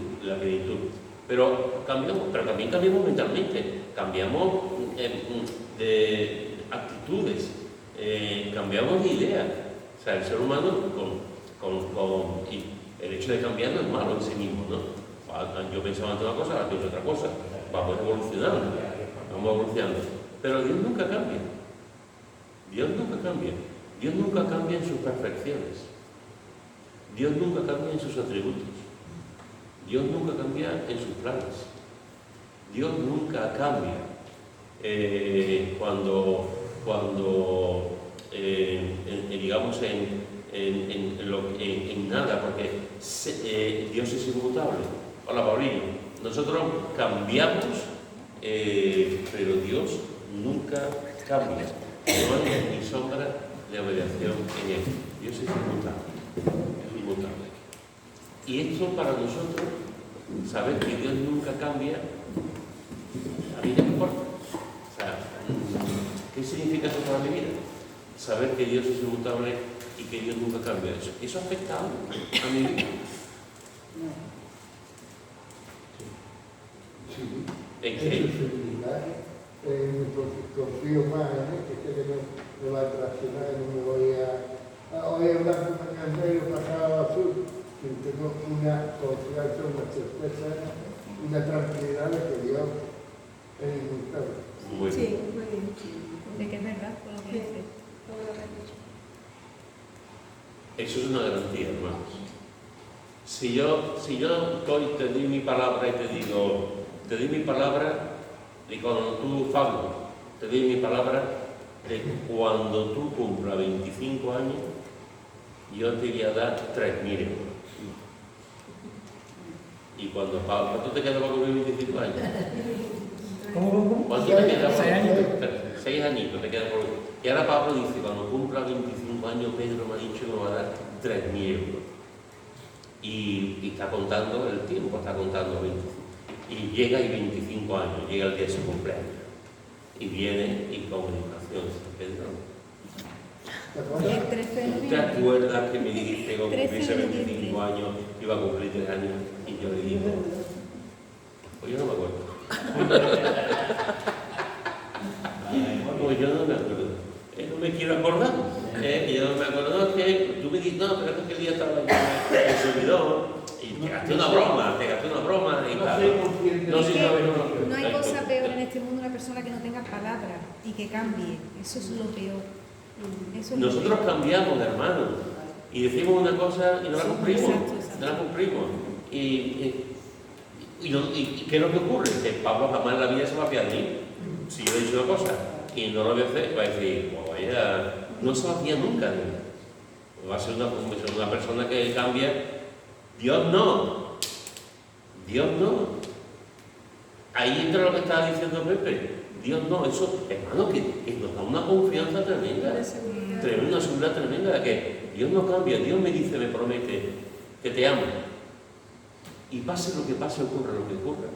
Pero también cambiamos mentalmente, cambiamos de actitudes, cambiamos de ideas. O sea, el ser humano y el hecho de cambiar no es malo en sí mismo, ¿no? Yo pensaba antes una cosa, ahora pienso otra cosa. Vamos evolucionando. Pero Dios nunca cambia. Dios nunca cambia en sus perfecciones. Dios nunca cambia en sus atributos. Dios nunca cambia en sus planes. Dios nunca cambia cuando digamos en nada, porque Dios es inmutable. Hola, Paulino. Nosotros cambiamos, pero Dios nunca cambia. No hay ni sombra de variación en Él. Dios es inmutable. Y esto para nosotros, saber que Dios nunca cambia, a mí no me importa. O sea, ¿qué significa eso para mi vida? Saber que Dios es inmutable y que Dios nunca cambia. ¿Eso afecta a mi vida? Sí. ¿En Es qué? sensibilidad. Confío más en él, que sé que no me va a traicionar, no me voy a oír hablar con un candero pasado azul, que tengo una confianza, una certeza, una tranquilidad de que Dios es inmutable. Muy Sí, bien. muy bien. De que es verdad, por lo que Sí. dice. Todo lo que has dicho. Eso es una garantía, hermanos. Si yo hoy te di mi palabra y te di mi palabra, y cuando tú, Pablo, te di mi palabra de cuando tú cumplas 25 años, yo te voy a dar 3.000 euros. Y cuando Pablo, ¿cuánto te queda para cumplir 25 años? ¿Cuánto te queda? 6 años. 6 añitos te quedan por. Y ahora Pablo dice, cuando cumpla 25 años, Pedro me ha dicho que me va a dar 3.000 euros. Y está contando el tiempo, está contando 25. Y llega y 25 años, llega el día de su cumpleaños. Y viene y comunicación, Pedro. ¿Te Y el acuerdas? 13 de ¿Tú te noviembre. acuerdas que me dijiste que cuando 13 cumpliese de 25 noviembre. años iba a cumplir 3 años? Y yo le digo, pues yo no me acuerdo. Pues yo no me acuerdo. No me quiero acordar. Yo no me acuerdo. No, es que tú me dijiste, no, pero es que el día estaba yo en el servidor y te gasté una broma y No tal. soy consciente No, de sí, que- No hay cosa peor en este mundo una persona que no tenga palabras y que cambie. Eso es lo peor. Eso es lo Nosotros peor. cambiamos, hermano, y decimos una cosa y no la cumplimos. Exacto, exacto. No la cumplimos. ¿Y qué es lo que ocurre? Que Pablo jamás en la vida se va a fiar de mí. Si yo le he dicho una cosa y no lo voy a hacer, va a decir, pues vaya, no se va a fiar nunca de mí. Va a ser una persona que cambia. Dios no. Dios no. Ahí entra lo que estaba diciendo Pepe. Dios no. Eso, hermano, que nos da una confianza tremenda. Tremenda, una seguridad tremenda de que Dios no cambia. Dios me dice, me promete que te amo. Y pase lo que pase, ocurra lo que ocurra.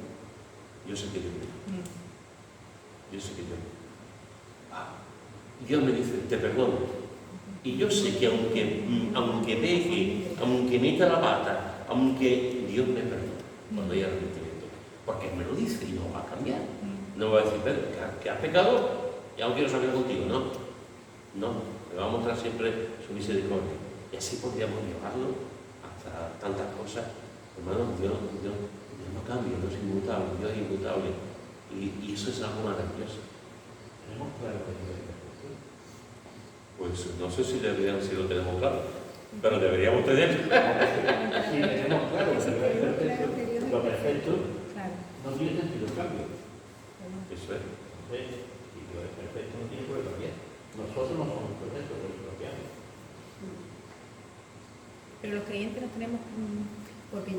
Yo sé que yo creo. Yo sé que yo creo. Dios me dice, te perdono. Y yo sé que aunque peque, aunque meta la pata, aunque Dios me perdona cuando hay arrepentimiento. Porque Él me lo dice y no va a cambiar. No va a decir, Pedro, que has pecado, ya no quiero saber contigo. No, no, me va a mostrar siempre su misericordia. Y así podríamos llevarlo hasta tantas cosas. Hermano, Dios no cambia, Dios es inmutable, Dios es inmutable. Y eso es algo maravilloso. Tenemos claro que Dios es perfecto. Pues no sé si lo tenemos claro, pero deberíamos tener. Sí, tenemos claro que Dios es perfecto. Lo perfecto Claro. no tiene sentido el cambio. Eso es. Entonces, si Dios es perfecto, no tiene por qué cambiar. Nosotros no somos perfectos, por eso cambiamos. Pero los creyentes nos tenemos, porque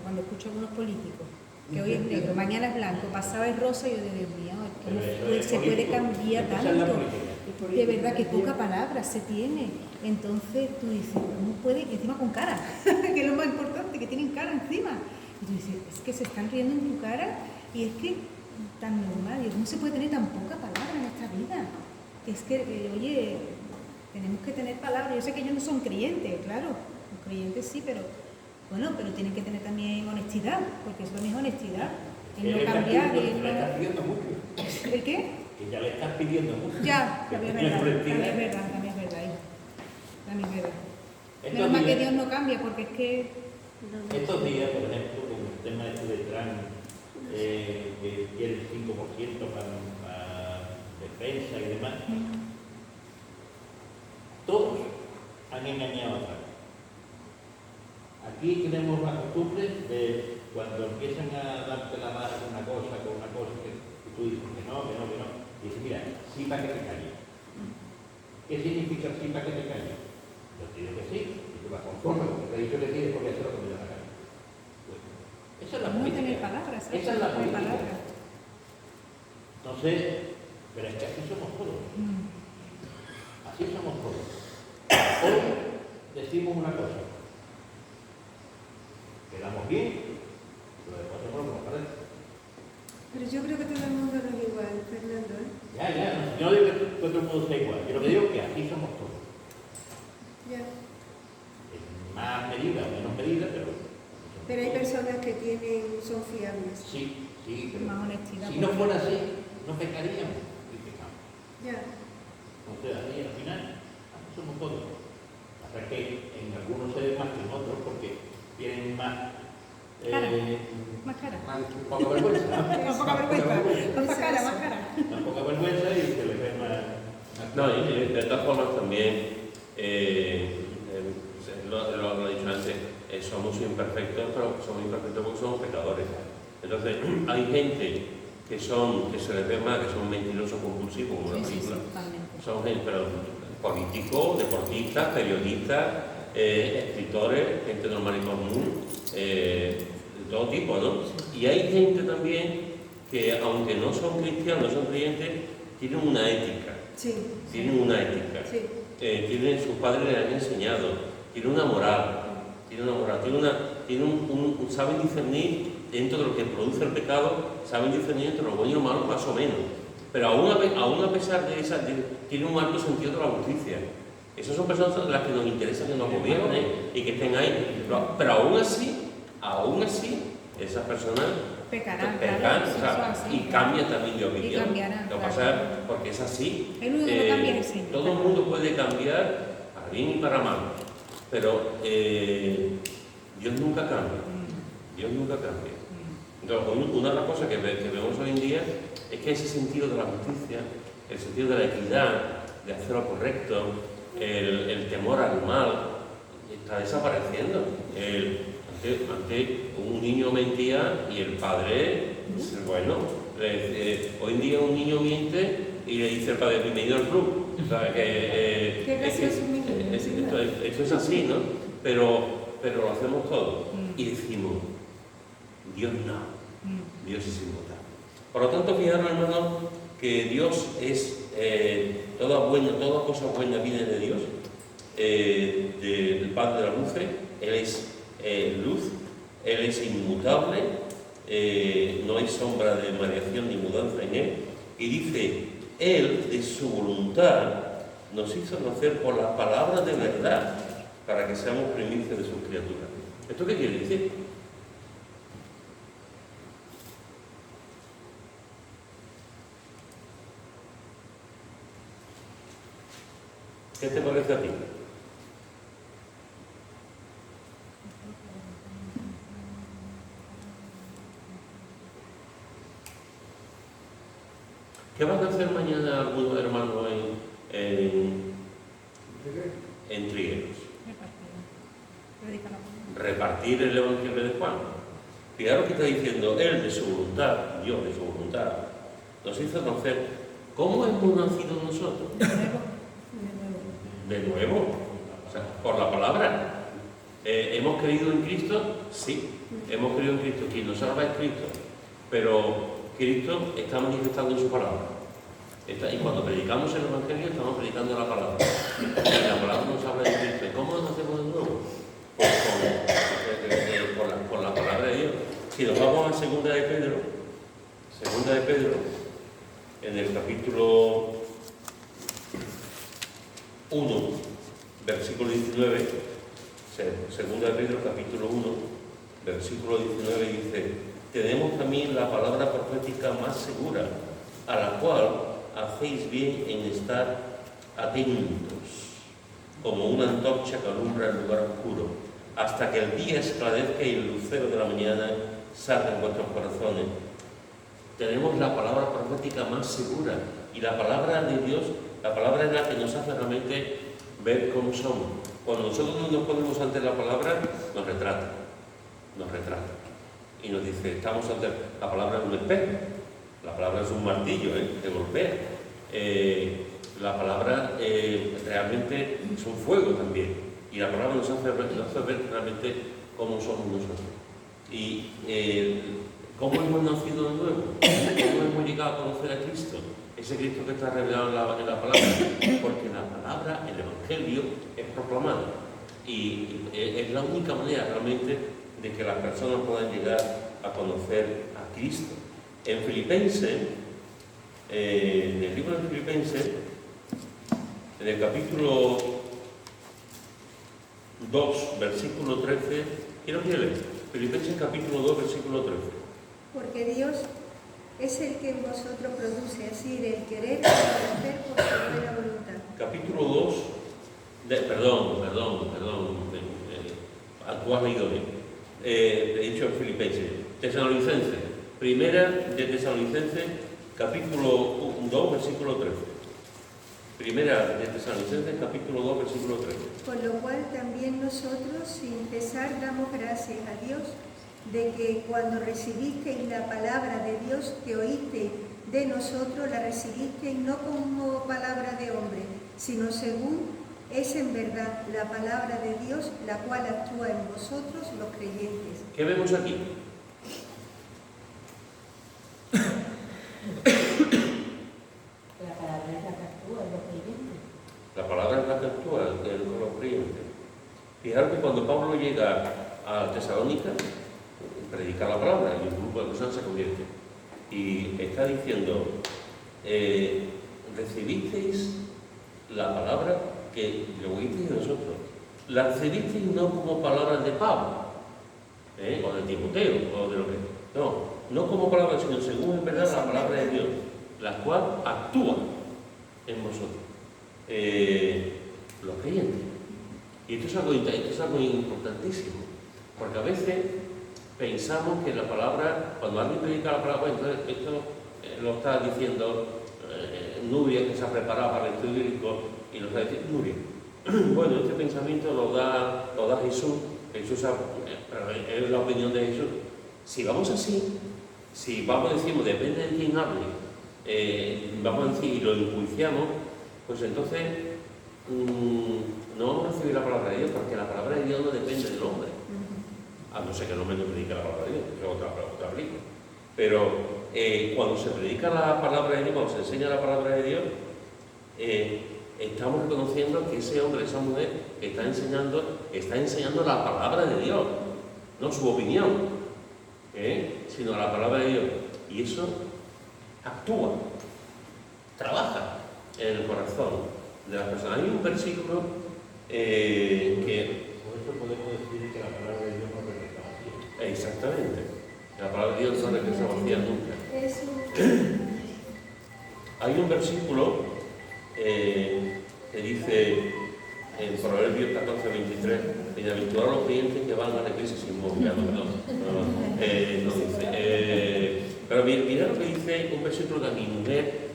cuando escucho a algunos políticos, que hoy es negro, mañana es blanco, pasado es rosa, y yo digo, Dios mío, ¿cómo Pero eso es se puede político. cambiar Esa es la tanto? política. De verdad que poca palabra se tiene. Entonces tú dices, ¿cómo puede? Y encima con cara, que es lo más importante, que tienen cara encima. Y tú dices, es que se están riendo en tu cara y es que tan normal. ¿Cómo se puede tener tan poca palabra en esta vida? Es que, oye, tenemos que tener palabras. Yo sé que ellos no son creyentes, claro. Los creyentes sí, pero bueno, pero tienen que tener también honestidad, porque eso también es honestidad. El no cambiar, Le el estás no... pidiendo mucho. ¿El qué? Que ya le estás pidiendo mucho. Ya, también es verdad, Honestidad. también es verdad, también es verdad, hijo. También es verdad. Estos Menos mal que días- Dios no cambia, porque es que... Estos días, por ejemplo, con el tema este de Trump, que quiere el 5% para defensa y demás, todos han engañado a Trump. Aquí tenemos la costumbre de cuando empiezan a darte la mano con una cosa, que tú dices que no, y dices, mira, sí para que te calles. ¿Qué significa sí para que te calles? Yo te digo que sí, y tú vas conforme, porque te he dicho que sí, es porque hacer lo que me da la gana. Pues, esa es la No política. tener palabras, ¿sabes? Esa es la No tener política. palabras. Entonces, pero es que así somos todos. Así somos todos. Hoy decimos una cosa. Quedamos bien, pero después hacemos lo que nos parece. Pero yo creo que todo el mundo no es igual, Fernando, ¿eh? Ya, yo no digo que todo el mundo sea igual, yo lo que digo es que así somos todos. Ya. En más medida o menos medida, pero... Pero hay personas que son fiables. Sí, Sí, pero más honestidad. si no fuera así, no pecaríamos y pecamos. Ya. Entonces, así al final, así somos todos. Hasta que en algunos se ven más que en otros porque tienen más. Cara. Más cara. Más poca vergüenza. Más poca vergüenza. Más cara, más cara. Más poca vergüenza y se les ve más. No, y de todas formas también, lo he dicho antes, somos imperfectos, pero somos imperfectos porque somos pecadores. Entonces, hay gente que se les ve más, que son mentirosos compulsivos, como la Sí, película. totalmente. Son gente, pero políticos, deportistas, periodistas, escritores, gente normal y común, de todo tipo, ¿no? Y hay gente también que, aunque no son cristianos, no son creyentes, tienen una ética. Sí. Tienen una ética. Sí. Sus padres les han enseñado, tienen una moral, saben discernir dentro de lo que produce el pecado, saben discernir entre lo bueno y lo malo más o menos. Pero aún a pesar de esa, tienen un alto sentido de la justicia. Esas son personas a las que nos interesa que nos gobiernen y que estén ahí. Pero aún así, esas personas Pecarán, pecan, claro, o sea, eso así, y cambian también de Y opinión. cambiarán, Lo que claro. pasa es porque es así. El único que no cambia es el Señor. Todo el mundo puede cambiar para bien y para mal, pero Dios nunca cambia. Dios nunca cambia. Entonces, una de las cosas que vemos hoy en día es que ese sentido de la justicia, el sentido de la equidad, de hacer lo correcto, el temor al mal, está desapareciendo. Antes un niño mentía y el padre, bueno, hoy en día un niño miente y le dice al padre, bienvenido al club. O sea, Qué gracioso un niño. esto es así, ¿no? Pero lo hacemos todo y decimos, Dios no. Dios es inmutable. Por lo tanto, fijaros, hermanos, que Dios es toda cosa buena viene de Dios, del Padre de la luz. Él es luz, Él es inmutable, no hay sombra de variación ni mudanza en Él. Y dice, Él, de su voluntad, nos hizo nacer por las palabras de verdad para que seamos primicias de sus criaturas. ¿Esto qué quiere decir? ¿Qué te parece a ti? ¿Qué van a hacer mañana algunos hermanos en Trigueros? Repartir el Evangelio de Juan. Fijaros que está diciendo, Él de su voluntad, Dios de su voluntad, nos hizo nacer. ¿Cómo hemos nacido nosotros? De nuevo, o sea, por la palabra. ¿Hemos creído en Cristo? Sí, hemos creído en Cristo. Quien nos salva es Cristo. Pero Cristo está manifestando en su palabra. Y cuando predicamos el Evangelio, estamos predicando la palabra. Y la palabra nos habla de Cristo. ¿Y cómo nos hacemos de nuevo? Pues con la palabra de Dios. Si nos vamos a Segunda de Pedro, en el capítulo 1, versículo 19, Segunda de Pedro, capítulo 1, versículo 19, dice, tenemos también la palabra profética más segura, a la cual hacéis bien en estar atentos, como una antorcha que alumbra el lugar oscuro, hasta que el día esclarezca y el lucero de la mañana salga en vuestros corazones. Tenemos la palabra profética más segura, y la palabra de Dios, la palabra es la que nos hace realmente ver cómo somos. Cuando nosotros nos ponemos ante la palabra, nos retrata. Y nos dice, estamos ante la palabra, es un espejo, la palabra es un martillo, de golpear. La palabra realmente es un fuego también. Y la palabra nos hace ver realmente cómo somos nosotros. Y cómo hemos nacido de nuevo, cómo hemos llegado a conocer a Cristo. Ese Cristo que está revelado en la palabra, porque la palabra, el Evangelio, es proclamado. Y es la única manera realmente de que las personas puedan llegar a conocer a Cristo. En Filipenses, en el libro de Filipenses, en el capítulo 2, versículo 13, quiero que leer. Filipenses capítulo 2, versículo 13. porque Dios es el que en vosotros produce así el querer y el hacer por su buena voluntad. Capítulo 2, perdón, tú has leído bien, he dicho Filipenses, Tesalonicenses, primera de Tesalonicenses, capítulo 2, versículo 13. Primera de Tesalonicenses, capítulo 2, versículo 13. Con lo cual también nosotros, sin cesar, damos gracias a Dios de que cuando recibisteis la palabra de Dios que oísteis de nosotros, la recibisteis no como palabra de hombre, sino según es en verdad la palabra de Dios, la cual actúa en vosotros los creyentes. ¿Qué vemos aquí? La palabra es la que actúa en los creyentes. La palabra es la que actúa en los creyentes. Fijaros que cuando Pablo llega a Tesalónica, predica la palabra y un grupo de personas se convierte. Y está diciendo, recibisteis la palabra que le oísteis de nosotros. La recibisteis no como palabras de Pablo, o de Timoteo, o de lo que... No como palabras, sino según en verdad la palabra de Dios, la cual actúa en vosotros, los creyentes. Y esto es algo importantísimo, porque a veces pensamos que la palabra, cuando alguien predica la palabra, entonces esto lo está diciendo Nuria, que se ha preparado para el estudio bíblico, y lo está diciendo Nuria. Bueno, este pensamiento lo da Jesús, pero es la opinión de Jesús. Si vamos así, si vamos, decimos, depende de quién hable, vamos a decir, y lo enjuiciamos, pues entonces no vamos a recibir la palabra de Dios, porque la palabra de Dios no depende del hombre. A no ser que el hombre no predica la palabra de Dios, que es otra película. Pero cuando se predica la palabra de Dios, cuando se enseña la palabra de Dios, estamos reconociendo que ese hombre, esa mujer, está enseñando la palabra de Dios, no su opinión, sino la palabra de Dios. Y eso actúa, trabaja en el corazón de las personas. Hay un versículo que... Por eso podemos decir que la palabra de Dios no regresa vacía. Exactamente. La palabra de Dios no regresa vacía nunca. Hay un versículo que dice en Proverbios 14:23, bienaventurados los creyentes que van a la iglesia sin movilidad. No dice. Pero mira lo que dice un versículo que a mi mujer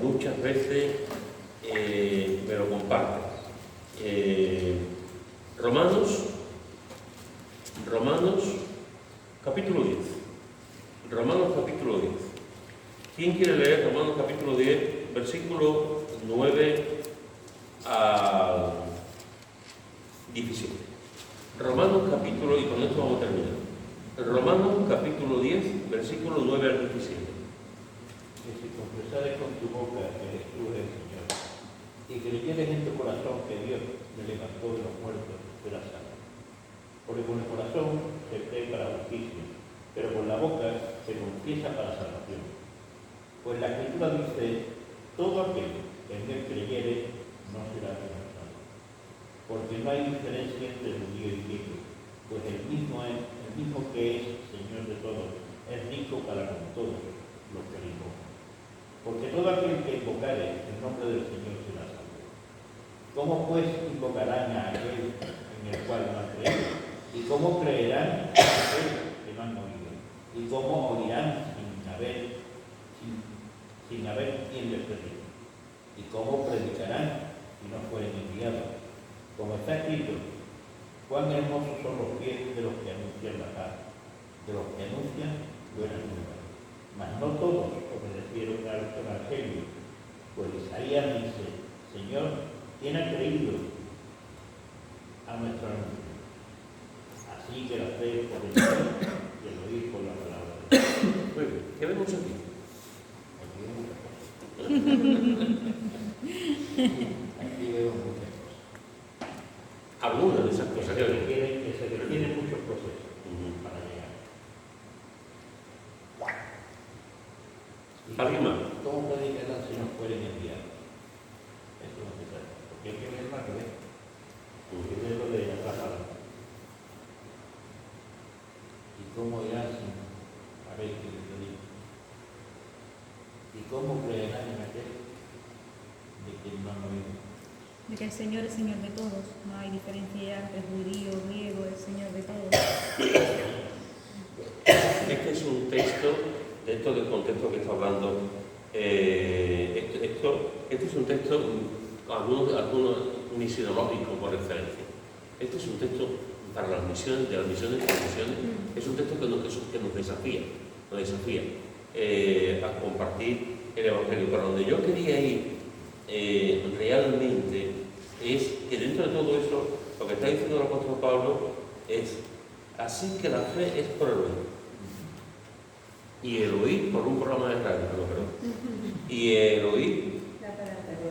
muchas veces me lo comparte. Romanos capítulo 10. Romanos capítulo 10. ¿Quién quiere leer Romanos capítulo 10, versículo 9 al 17? Romanos capítulo, y con esto vamos a terminar. Romanos capítulo 10, versículo 9 al 17. Que si confesares con tu boca que Jesús es el Señor, y creyeres en tu corazón que Dios me levantó de los muertos, serás salvo. Porque con el corazón se cree para justicia, pero con la boca se confiesa para salvación. Pues la Escritura dice, todo aquel que en él creyere no será avergonzado. Porque no hay diferencia entre judío y griego, pues el mismo que es Señor de todos, es rico para con todos los que le invocan. Porque todo aquel que invocare el nombre del Señor será salvo. ¿Cómo pues invocarán a aquel en el cual no han creído? ¿Y cómo creerán a aquel que no han oído? ¿Y cómo oirán sin haber quien les predique? ¿Y cómo predicarán si no fueren enviados? Como está escrito, cuán hermosos son los pies de los que anuncian la paz, de los que anuncian buenas nuevas. Mas no todos obedecieron al Evangelio, pues Isaías dice, Señor, ¿quién ha creído a nuestro anuncio? Así que la fe por el oír y el oír por la palabra de Dios. Muy bien, ¿qué vemos aquí? Aquí veo muchas cosas. Aquí veo muchas cosas. Algunas de esas cosas que vemos. Que se requieren muchos procesos para llegar. ¿Alguien más? ¿Cómo predicarán si no fueren enviados? Eso es necesario. Porque hay que ver más que ver. Hay que ver lo de la palabra. ¿Y cómo irán sin haber que el Señor es Señor de todos, no hay diferencia entre judío, griego, es Señor de todos. Este es un texto, dentro del contexto que está hablando, este es un texto, algunos misionológico por excelencia. Este es un texto para las misiones, de las misiones, es un texto que nos desafía a compartir el Evangelio. Para donde yo quería ir realmente es que dentro de todo eso, lo que está diciendo el apóstol Pablo es así que la fe es por el oír. Y el oír por un programa de radio, y el oír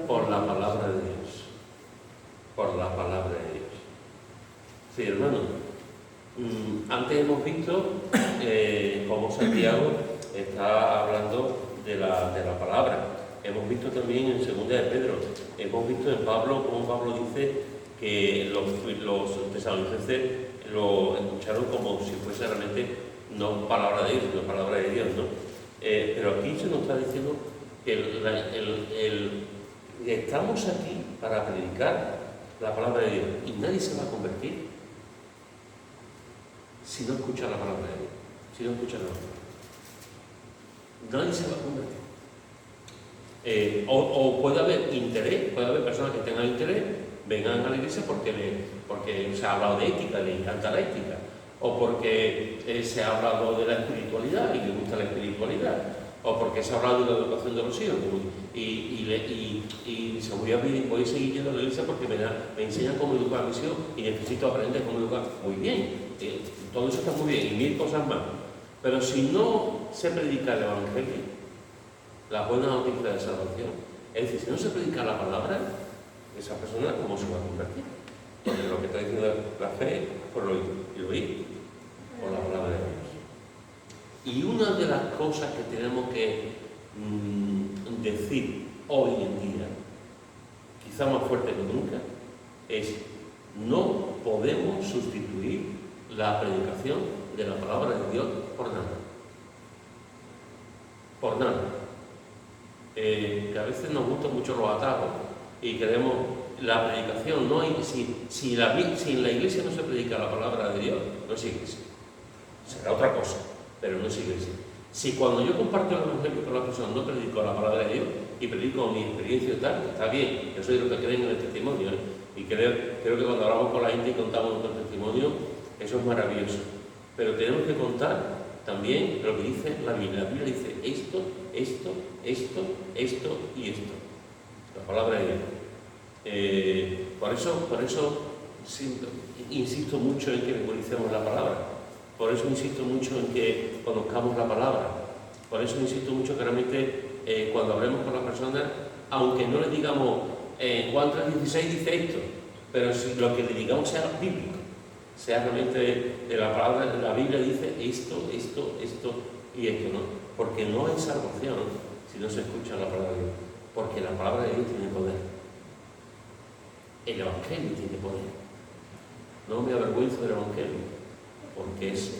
por la palabra de Dios. Por la palabra de Dios. Sí, hermano. Antes hemos visto cómo Santiago está hablando de la palabra. Hemos visto también en 2 de Pedro, hemos visto en Pablo cómo Pablo dice que los tesalonicenses lo escucharon como si fuese realmente no palabra de Dios, sino palabra de Dios, ¿no? Pero aquí se nos está diciendo que estamos aquí para predicar la palabra de Dios y nadie se va a convertir si no escucha la palabra de Dios, si no escucha la palabra. Nadie se va a convertir. O puede haber interés, puede haber personas que tengan interés, vengan a la iglesia porque se ha hablado de ética, les encanta la ética, o porque se ha hablado de la espiritualidad y les gusta la espiritualidad, o porque se ha hablado de la educación de los hijos y se voy a seguir yendo a la iglesia porque me enseñan cómo educar a mis hijos y necesito aprender cómo educar. Muy bien, todo eso está muy bien y mil cosas más, pero si no se predica el Evangelio, la buena noticia de salvación, es decir, si no se predica la palabra, esa persona ¿cómo se va a convertir? Porque lo que está diciendo la fe por el oír por la palabra de Dios. Y una de las cosas que tenemos que decir hoy en día, quizá más fuerte que nunca, es no podemos sustituir la predicación de la palabra de Dios por nada. Por nada. Que a veces nos gustan mucho los atajos y queremos la predicación, no hay, si en la iglesia no se predica la palabra de Dios, no es iglesia. Será otra cosa, pero no es iglesia. Si cuando yo comparto el Evangelio con las personas no predico la palabra de Dios y predico mi experiencia y tal, está bien, yo soy de los que creen en el testimonio, y creo que cuando hablamos con la gente y contamos nuestro testimonio, eso es maravilloso. Pero tenemos que contar también lo que dice la Biblia. La Biblia dice esto y esto. La palabra de Dios. Por eso insisto mucho en que memoricemos la palabra. Por eso insisto mucho en que conozcamos la palabra. Por eso insisto mucho que realmente cuando hablemos con las personas, aunque no le digamos Juan 3:16 dice esto, pero si lo que le digamos sea bíblico, sea realmente de la palabra, la Biblia dice esto y esto, ¿no? Porque no hay salvación si no se escucha la palabra de Dios, porque la palabra de Dios tiene poder. El Evangelio tiene poder. No me avergüenzo del Evangelio, porque es...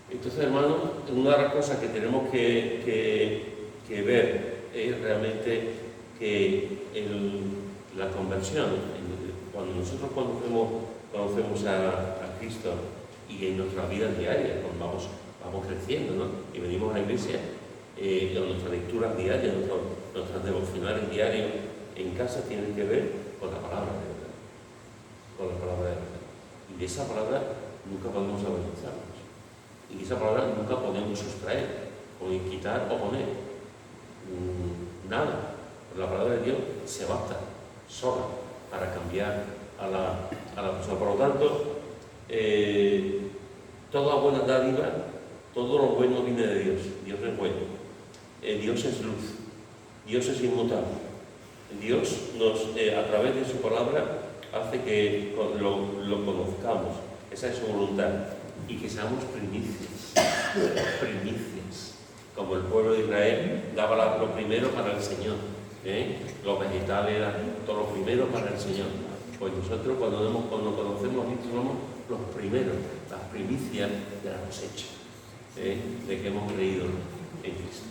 Entonces, hermanos, una de las cosas que tenemos que ver es realmente que la conversión, cuando nosotros conocemos a Cristo y en nuestra vida diaria, cuando vamos creciendo, ¿no? Y venimos a la iglesia, con nuestras lecturas diarias, nuestras devocionales diarios en casa tienen que ver con la palabra de verdad. Con la palabra de verdad. Y de esa palabra nunca podemos avergonzarnos. Y de esa palabra nunca podemos sustraer, o quitar o poner. Nada. La palabra de Dios se basta sola para cambiar a la persona. Por lo tanto, toda buena dádiva, todo lo bueno viene de Dios. Dios es bueno. Dios es luz. Dios es inmutable. Dios a través de su palabra hace que lo conozcamos. Esa es su voluntad. Y que seamos primicias. Primicias. Como el pueblo de Israel daba lo primero para el Señor. Los vegetales eran todo lo primero para el Señor. Pues nosotros cuando conocemos a Cristo somos los primeros, las primicias de la cosecha, de que hemos creído en Cristo.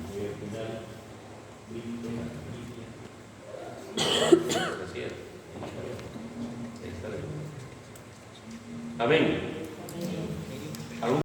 Y al final, Cristo, Amén.